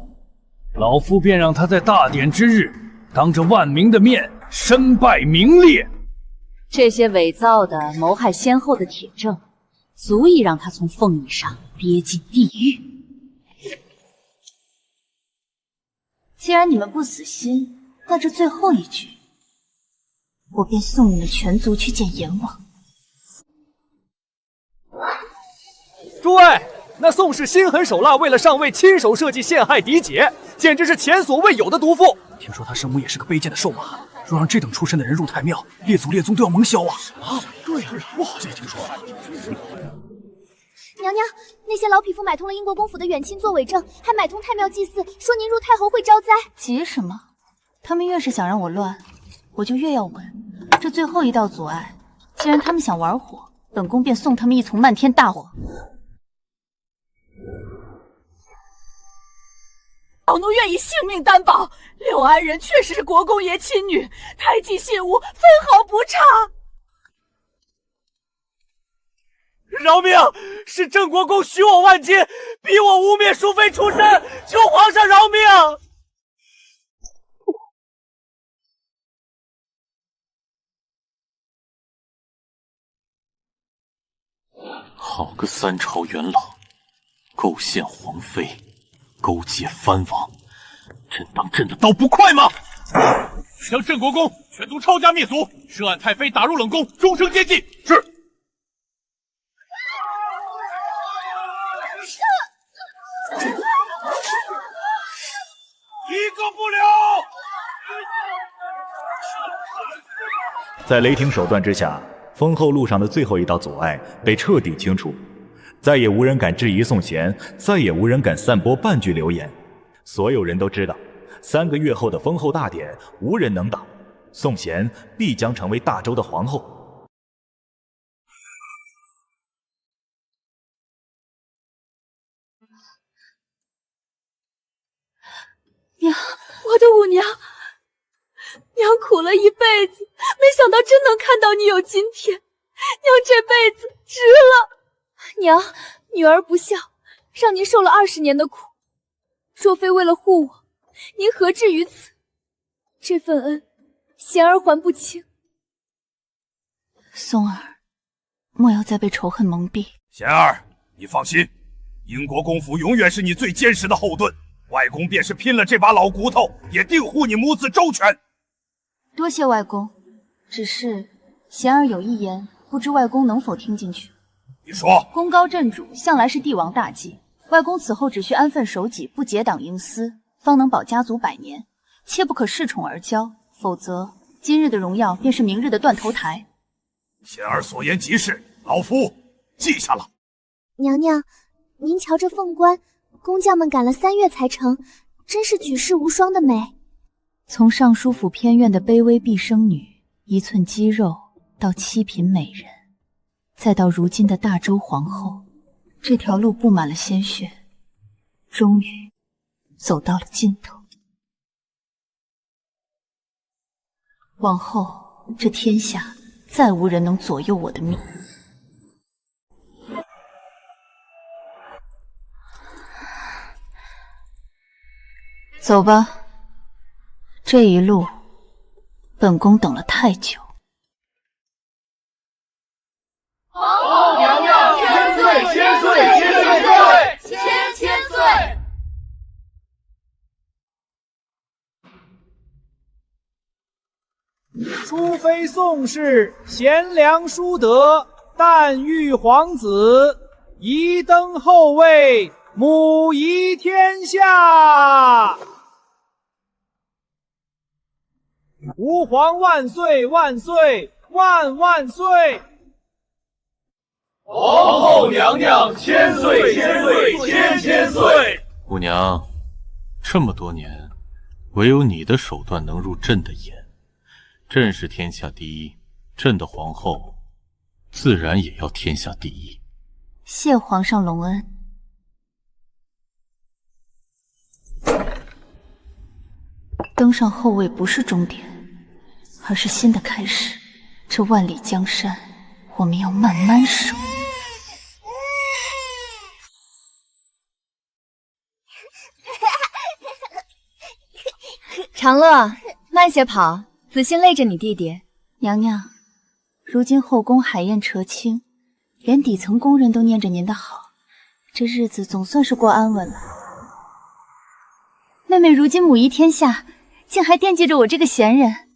老夫便让他在大典之日，当着万民的面身败名裂。这些伪造的谋害先后的铁证，足以让他从凤椅上跌进地狱。既然你们不死心，那这最后一局，我便送你们全族去见阎王。诸位，那宋氏心狠手辣，为了上位亲手设计陷害嫡姐，简直是前所未有的毒妇。听说他生母也是个卑贱的兽马，若让这等出身的人入太庙，列祖列宗都要蒙羞啊！啊，对呀，我好像也听说。娘娘，那些老匹夫买通了英国公府的远亲做伪证，还买通太庙祭祀，说您入太后会招灾。急什么？他们越是想让我乱，我就越要稳。这最后一道阻碍，既然他们想玩火，本宫便送他们一丛漫天大火。老奴愿以性命担保，柳安人确实是国公爷亲女，胎记信物分毫不差。饶命！是郑国公许我万金，逼我污蔑淑妃出身，求皇上饶命！好个三朝元老，构陷皇妃，勾结藩王，朕当朕的刀不快吗？将郑国公全族抄家灭族，涉案太妃打入冷宫，终生监禁。是。一个不留！在雷霆手段之下，封后路上的最后一道阻碍被彻底清除，再也无人敢质疑宋贤，再也无人敢散播半句流言。所有人都知道，3个月后的封后大典无人能挡，宋贤必将成为大周的皇后。娘，我的五娘，娘苦了一辈子，没想到真能看到你有今天，娘这辈子值了。娘，女儿不孝，让您受了20年的苦，若非为了护我，您何至于此？这份恩，贤儿还不清。松儿，莫要再被仇恨蒙蔽。贤儿，你放心，英国公府永远是你最坚实的后盾。外公便是拼了这把老骨头，也定护你母子周全。多谢外公，只是贤儿有一言，不知外公能否听进去。你说，功高震主向来是帝王大忌，外公此后只需安分守己，不结党营私，方能保家族100年，切不可恃宠而骄，否则今日的荣耀便是明日的断头台。贤儿所言极是，老夫记下了。娘娘，您瞧这凤冠，工匠们赶了3月才成，真是举世无双的美。从尚书府偏院的卑微婢生女，1寸肌肉，到7品美人，再到如今的大周皇后，这条路布满了鲜血，终于走到了尽头。往后这天下再无人能左右我的命。走吧，这一路本宫等了太久。皇后娘娘千岁千岁千岁千岁！淑妃宋氏贤良淑德，诞育皇子，宜登后位，母仪天下。吾皇万岁万岁万万岁！皇后娘娘千岁千岁千岁！五娘，这么多年，唯有你的手段能入朕的眼。朕是天下第一，朕的皇后自然也要天下第一。谢皇上隆恩。登上后位不是终点，而是新的开始。这万里江山，我们要慢慢守。长乐，慢些跑，子欣累着你弟弟。娘娘，如今后宫海晏车清，连底层工人都念着您的好，这日子总算是过安稳了。妹妹如今母仪天下，竟还惦记着我这个闲人。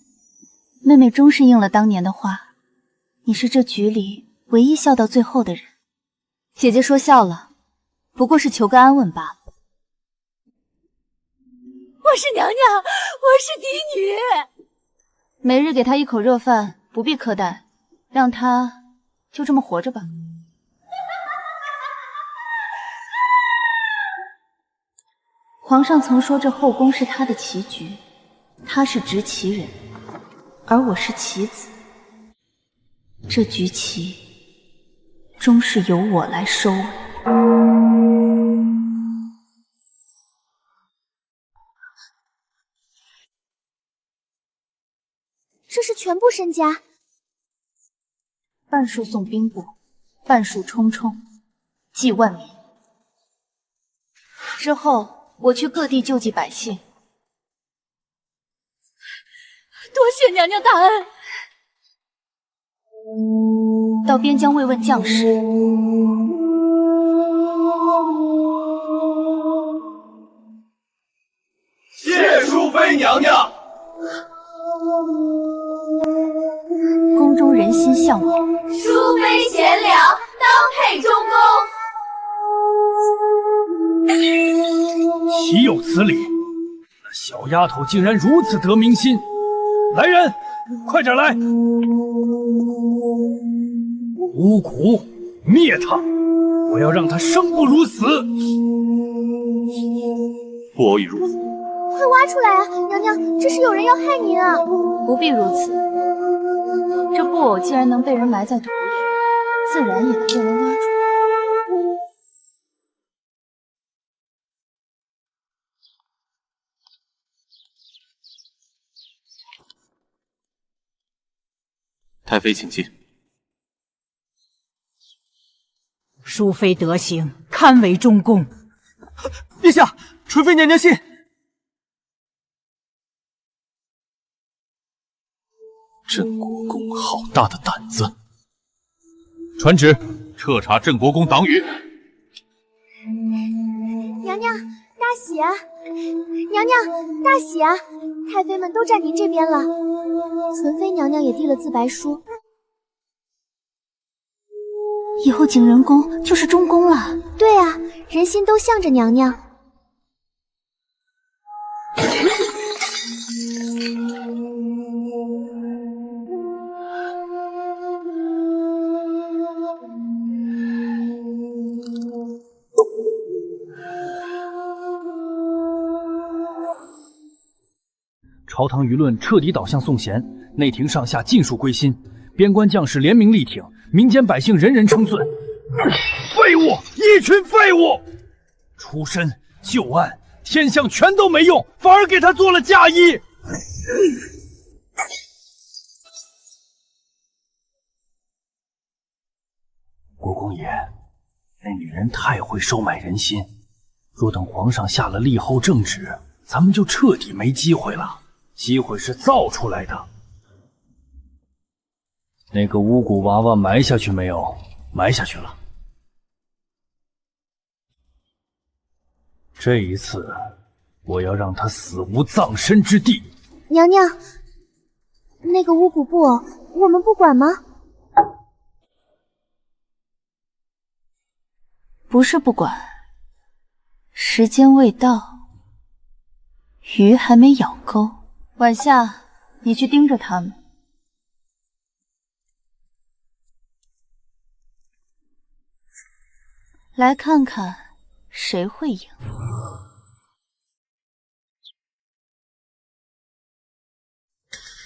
妹妹终是应了当年的话，你是这局里唯一笑到最后的人。姐姐说笑了，不过是求个安稳罢了。我是娘娘，我是嫡女。每日给她一口热饭，不必苛待，让她就这么活着吧。皇上曾说这后宫是他的棋局，他是执棋人，而我是棋子。这局棋终是由我来收尾。这是全部身家？半数送兵部，半数冲冲，济万民。之后我去各地救济百姓。多谢娘娘大恩。到边疆慰问将士。谢淑妃娘娘。宫中人心向往，淑妃贤良，当配中宫。岂有此理！那小丫头竟然如此得民心！来人，快点来！巫蛊，灭他！我要让他生不如死！布偶已入府，快挖出来啊！娘娘，这是有人要害您啊！不必如此。这布偶既然能被人埋在土里，自然也能被人挖出来。太妃请进。淑妃德行堪为中宫。陛下，纯妃娘娘信。镇国公好大的胆子！传旨，彻查镇国公党羽。娘娘，大喜啊！娘娘，大喜啊！太妃们都站您这边了。纯妃娘娘也递了自白书。以后景仁宫就是中宫了。对啊，人心都向着娘娘。朝堂舆论彻底倒向宋贤，内廷上下尽数归心，边关将士联名力挺，民间百姓人人称颂。废物，一群废物！出身救案，天象全都没用，反而给他做了嫁衣。国公爷，那女人太会收买人心，若等皇上下了立后正旨，咱们就彻底没机会了。机会是造出来的。那个巫蛊娃娃埋下去没有？埋下去了。这一次，我要让他死无葬身之地。娘娘，那个巫蛊布偶，我们不管吗？不是不管，时间未到，鱼还没咬钩。晚下，你去盯着他们。来看看谁会赢。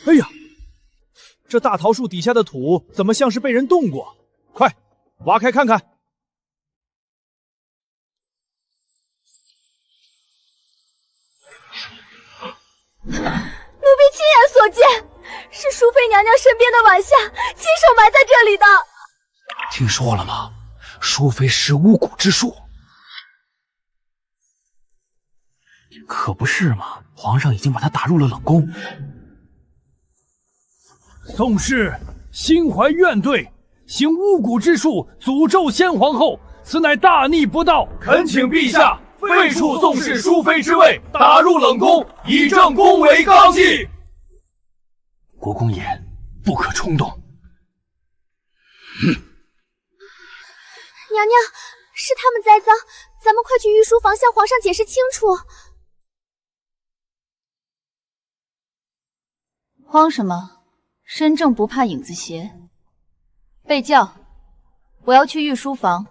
哎呀，这大桃树底下的土怎么像是被人动过？快，挖开看看！奴婢亲眼所见，是淑妃娘娘身边的晚夏亲手埋在这里的。听说了吗？淑妃识巫蛊之术。可不是嘛，皇上已经把她打入了冷宫。宋氏心怀怨怼，行巫蛊之术，诅咒先皇后，此乃大逆不道，恳请陛下废黜宋氏淑妃之位，打入冷宫，以正宫为纲纪。国公爷，不可冲动。娘娘，是他们栽赃，咱们快去御书房向皇上解释清楚。慌什么？身正不怕影子斜。备轿，我要去御书房，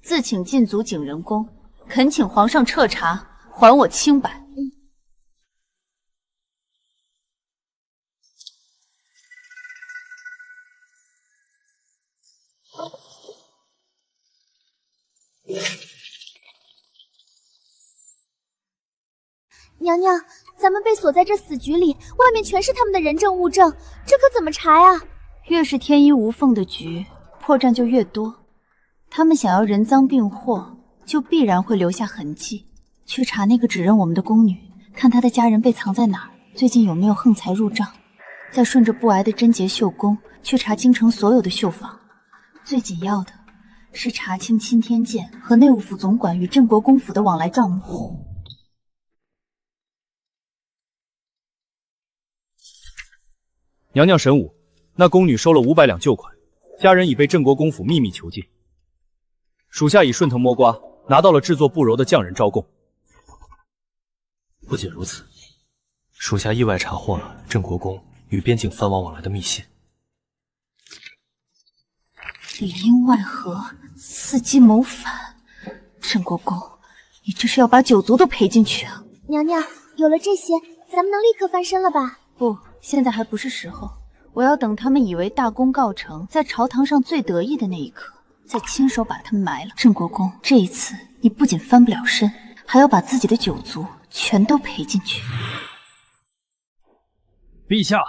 自请禁足景仁宫，恳请皇上彻查，还我清白。娘娘，咱们被锁在这死局里，外面全是他们的人证物证，这可怎么查呀？越是天衣无缝的局，破绽就越多。他们想要人赃并获，就必然会留下痕迹。去查那个指认我们的宫女，看她的家人被藏在哪儿，最近有没有横财入账。再顺着不挨的贞洁绣宫，去查京城所有的绣坊。最紧要的是查清钦天监和内务府总管与镇国公府的往来账目。娘娘神武，那宫女收了500两旧款，家人已被镇国公府秘密囚禁。属下已顺藤摸瓜，拿到了制作布柔的匠人招供。不仅如此，属下意外查获了镇国公与边境藩王往来的密信。里应外合，伺机谋反。镇国公，你这是要把九族都赔进去啊！娘娘，有了这些，咱们能立刻翻身了吧？不，现在还不是时候。我要等他们以为大功告成，在朝堂上最得意的那一刻，再亲手把他们埋了。镇国公，这一次你不仅翻不了身，还要把自己的九族全都赔进去。陛下，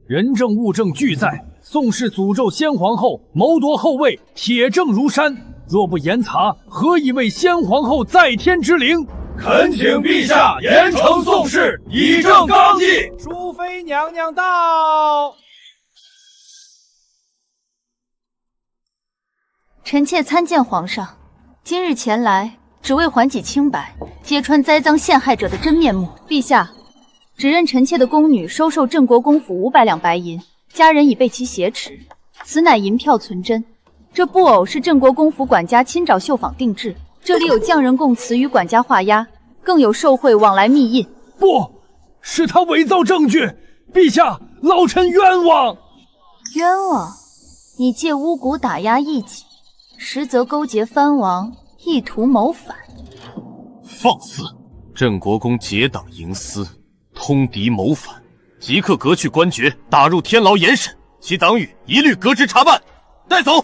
人证物证俱在，宋氏诅咒先皇后，谋夺后位，铁证如山。若不严查，何以为先皇后在天之灵？恳请陛下严惩宋氏，以正纲纪。淑妃娘娘到。臣妾参见皇上，今日前来只为还己清白，揭穿栽赃陷害者的真面目。陛下，指认臣妾的宫女收受镇国公府500两白银，家人已被其挟持，此乃银票存真。这布偶是镇国公府管家亲找绣坊定制，这里有匠人供词与管家画押，更有受贿往来密印。不是他伪造证据，陛下，老臣冤枉！冤枉？你借巫蛊打压异己，实则勾结藩王，意图谋反。放肆！镇国公结党营私，通敌谋反，即刻革去官爵，打入天牢严审，其党羽一律革职查办，带走。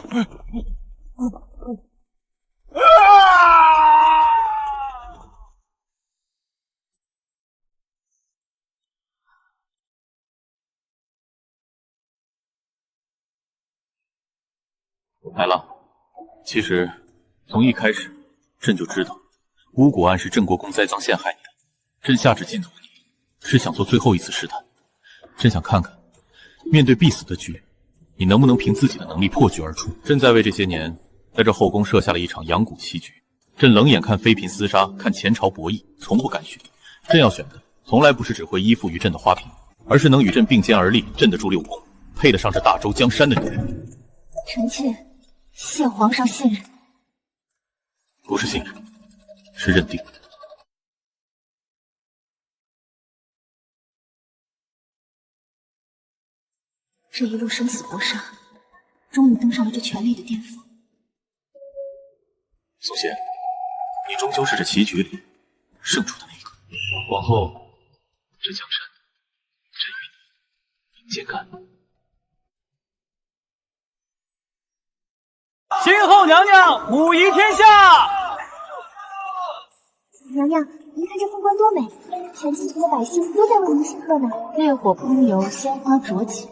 来了。其实从一开始，朕就知道巫蛊案是镇国公栽赃陷害你的。朕下旨禁足你，是想做最后一次试探。朕想看看，面对必死的局，你能不能凭自己的能力破局而出。朕在位这些年，在这后宫设下了一场养蛊棋局。朕冷眼看妃嫔厮杀，看前朝博弈，从不敢选。朕要选的，从来不是只会依附于朕的花瓶，而是能与朕并肩而立，镇得住六宫，配得上这大周江山的女人。臣妾谢皇上信任。不是信任，是认定。这一路生死搏杀，终于登上了这权力的巅峰。宋贤，你终究是这棋局里胜出的那个。往后，这江山，朕与你并肩干。新后娘娘母仪天下。娘娘，您看这凤冠多美，全京城的百姓都在为您庆贺呢。烈火烹油，鲜花灼锦。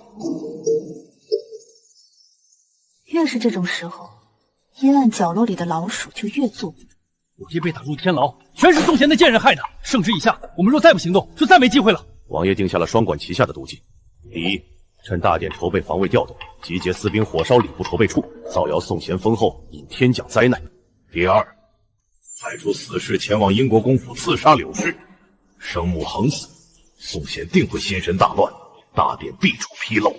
越是这种时候，阴暗角落里的老鼠就越作恶。我爹被打入天牢，全是宋贤那贱人害的。圣旨已下，我们若再不行动，就再没机会了。王爷定下了双管齐下的毒计：第一，趁大殿筹备防卫调动，集结私兵火烧礼部筹备处，造谣宋贤封后引天降灾难。第二，派出死士前往英国公府刺杀柳氏，生母横死，宋贤定会心神大乱，大典必出纰漏。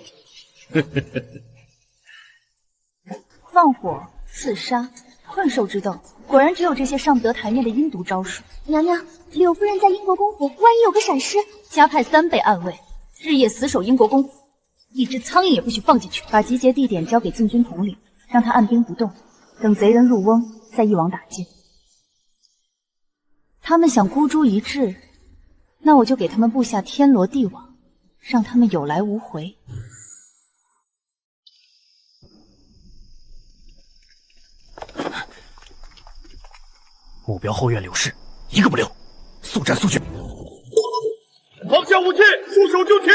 放火、刺杀、困兽之斗，果然只有这些上不得台面的阴毒招数。娘娘，柳夫人在英国公府，万一有个闪失，加派3倍暗卫，日夜死守英国公府，一只苍蝇也不许放进去。把集结地点交给禁军统领，让他按兵不动，等贼人入瓮，再一网打尽。他们想孤注一掷，那我就给他们布下天罗地网，让他们有来无回。目标后院柳氏，一个不留，速战速决。放下武器，束手就擒！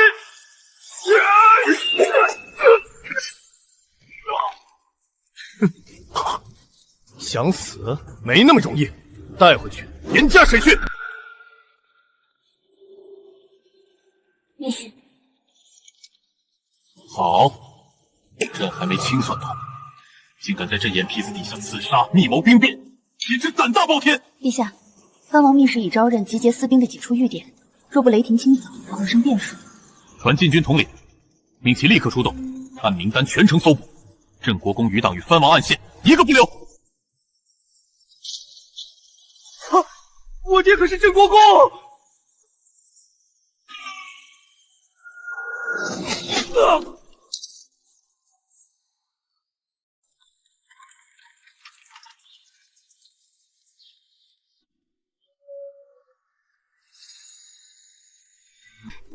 想死没那么容易，带回去严加审讯。没事。好，朕还没清算透，竟敢在朕眼皮子底下刺杀，密谋兵变，简直胆大包天！陛下，藩王密使已招认集结私兵的几处据点，若不雷霆清扫，恐生变数。传禁军统领，命其立刻出动，按名单全城搜捕，镇国公余党与藩王暗线，一个不留。我爹可是镇国公！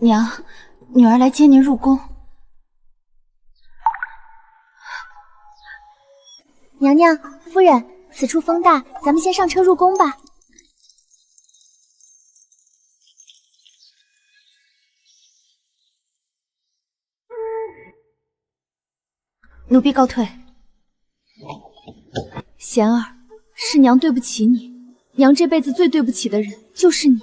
娘，女儿来接您入宫。娘娘，夫人，此处风大，咱们先上车入宫吧。奴婢告退。贤儿，是娘对不起你，娘这辈子最对不起的人就是你。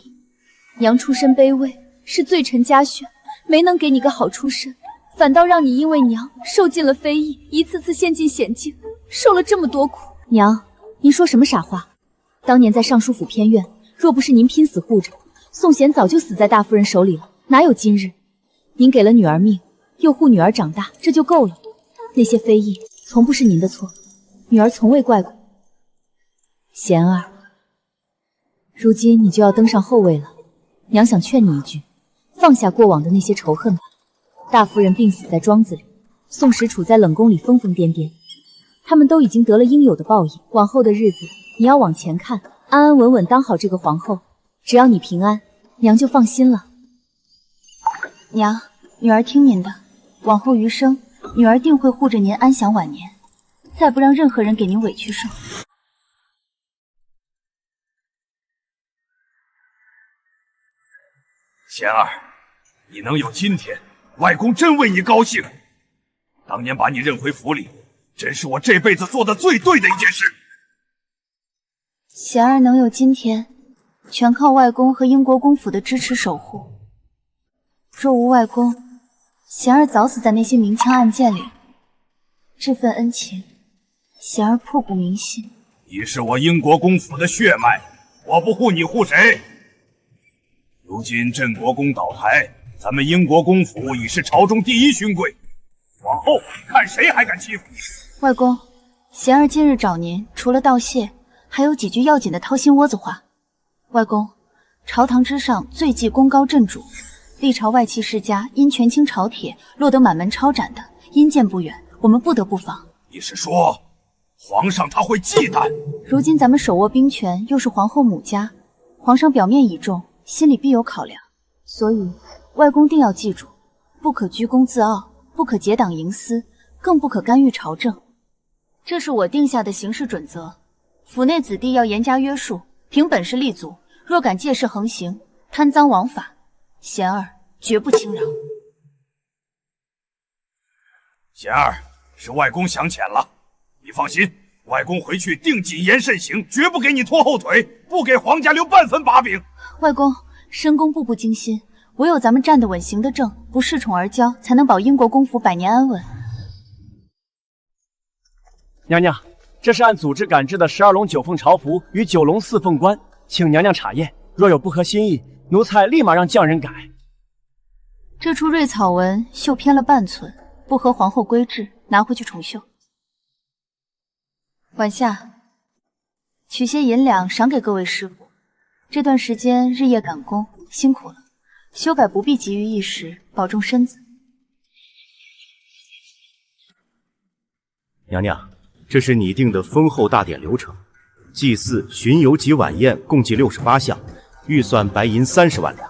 娘出身卑微，是罪臣家选，没能给你个好出身，反倒让你因为娘受尽了非议，一次次陷进险境，受了这么多苦。娘，您说什么傻话？当年在尚书府偏院，若不是您拼死护着，宋贤早就死在大夫人手里了，哪有今日？您给了女儿命，又护女儿长大，这就够了。那些非议从不是您的错，女儿从未怪过。贤儿，如今你就要登上后位了，娘想劝你一句，放下过往的那些仇恨吧。大夫人病死在庄子里，宋时处在冷宫里疯疯癫癫，他们都已经得了应有的报应。往后的日子，你要往前看，安安稳稳当好这个皇后。只要你平安，娘就放心了。娘，女儿听您的，往后余生，女儿定会护着您安享晚年，再不让任何人给您委屈受。贤儿，你能有今天，外公真为你高兴。当年把你认回府里，真是我这辈子做的最对的一件事。贤儿能有今天，全靠外公和英国公府的支持守护。若无外公，贤儿早死在那些明枪暗箭里。这份恩情，贤儿刻骨铭心。你是我英国公府的血脉，我不护你护谁？如今镇国公倒台，咱们英国公府已是朝中第一勋贵，往后看谁还敢欺负你？外公，贤儿今日找您，除了道谢，还有几句要紧的掏心窝子话。外公，朝堂之上最忌功高震主，历朝外戚世家因权倾朝帖，落得满门抄斩的，因见不远，我们不得不防。你是说，皇上他会忌惮？如今咱们手握兵权，又是皇后母家，皇上表面倚重，心里必有考量，所以外公定要记住，不可居功自傲，不可结党营私，更不可干预朝政。这是我定下的行事准则，府内子弟要严加约束，凭本事立足，若敢借势横行，贪赃枉法，贤儿绝不轻饶。贤儿，是外公想浅了，你放心，外公回去定谨言慎行，绝不给你拖后腿，不给皇家留半分把柄。外公，深宫步步惊心，唯有咱们站得稳、行得正，不恃宠而骄，才能保英国公府百年安稳。娘娘，这是按祖制赶制的12龙9凤朝服与9龙4凤冠，请娘娘查验，若有不合心意，奴才立马让匠人改。这处瑞草纹绣偏了半寸，不合皇后规制，拿回去重绣。晚下取些银两赏给各位师傅，这段时间日夜赶工，辛苦了。修改不必急于一时，保重身子。娘娘，这是拟定的丰厚大典流程，祭祀、巡游及晚宴共计68项，预算白银30万两。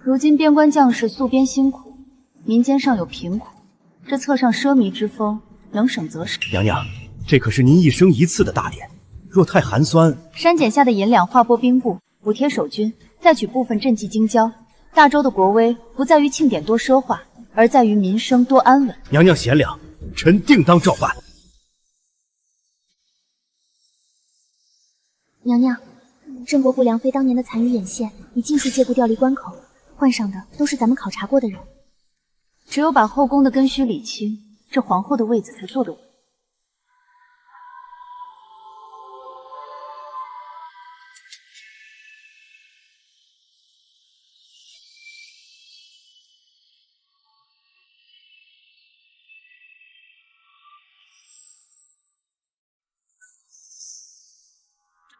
如今边关将士素编辛苦，民间尚有贫苦，这册上奢靡之风，能省则省。娘娘，这可是您一生一次的大典，若太寒酸，删减下的银两划拨兵部，补贴守军，再取部分赈济京郊。大周的国威不在于庆典多奢华，而在于民生多安稳。娘娘贤良，臣定当照办。娘娘，郑国部梁妃当年的残余眼线已尽数借故调离关口，换上的都是咱们考察过的人。只有把后宫的根须理清，这皇后的位子才坐得稳。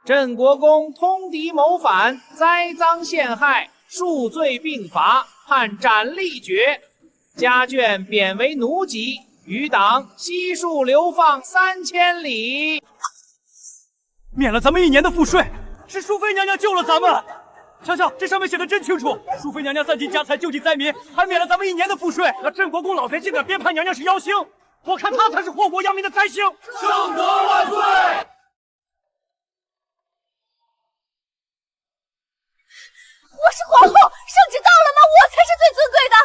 镇国公通敌谋反，栽赃陷害，数罪并罚，判斩立决。家眷贬为奴籍，余党悉数流放3000里。免了咱们1年的赋税，是淑妃娘娘救了咱们。瞧瞧，这上面写的真清楚，淑妃娘娘散尽家财救济灾民，还免了咱们1年的赋税。那镇国公老贼竟敢编排娘娘是妖星，我看他才是祸国殃民的灾星。圣德万岁！我是皇后，圣旨到了吗？我才是最尊贵的。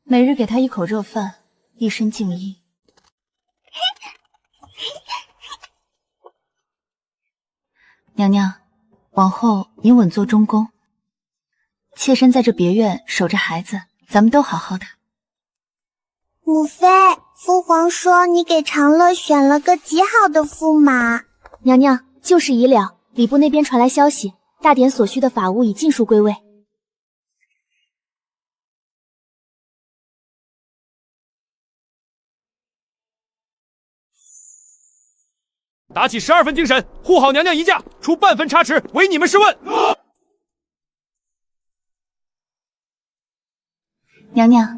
每日给他一口热饭，一身静衣。娘娘，往后您稳坐中宫，妾身在这别院守着孩子，咱们都好好的。母妃，父皇说你给长乐选了个极好的驸马。娘娘，旧事已了，礼部那边传来消息，大典所需的法物已尽数归位。打起12分精神，护好娘娘一驾，出半分差池，唯你们是问。娘娘，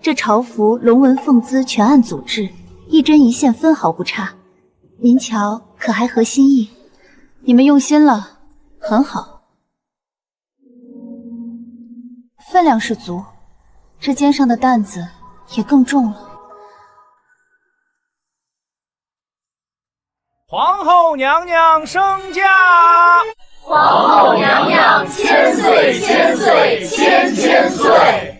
这朝服龙纹凤姿全按祖制，一针一线分毫不差。您瞧，可还合心意？你们用心了，很好。分量是足，这肩上的担子也更重了。皇后娘娘升驾！皇后娘娘千岁千岁千千岁！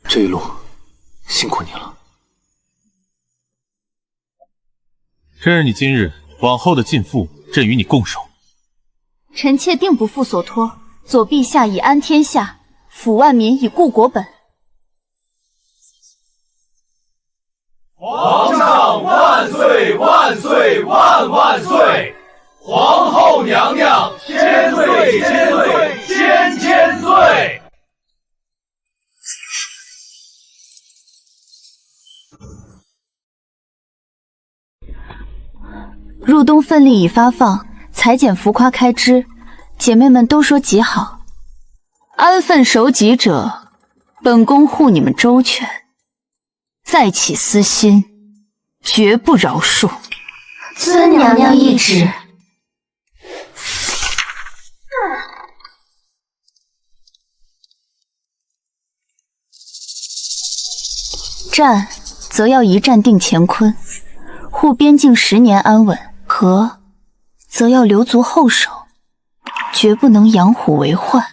这一路辛苦你了。朕认你今日往后的进父，朕与你共守。臣妾定不负所托，左陛下以安天下，抚万民以固国本。皇上万岁万岁万万岁！皇后娘娘千岁千岁千千岁！入冬份令已发放，裁剪浮夸开支，姐妹们都说极好。安分守己者，本宫护你们周全，再起私心，绝不饶恕。遵娘娘懿旨。战则要一战定乾坤，护边境10年安稳；和则要留足后手，绝不能养虎为患。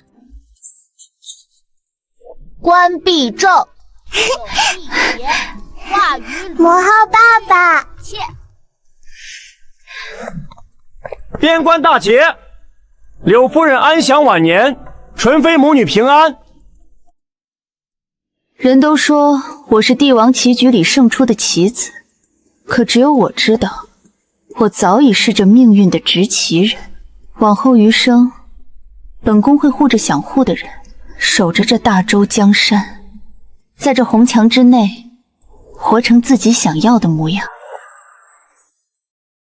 关闭咒，话语魔号爸爸，切。边关大捷，柳夫人安享晚年，纯妃母女平安。人都说我是帝王棋局里胜出的棋子，可只有我知道，我早已是这命运的执棋人。往后余生，本宫会护着想护的人，守着这大周江山，在这红墙之内，活成自己想要的模样。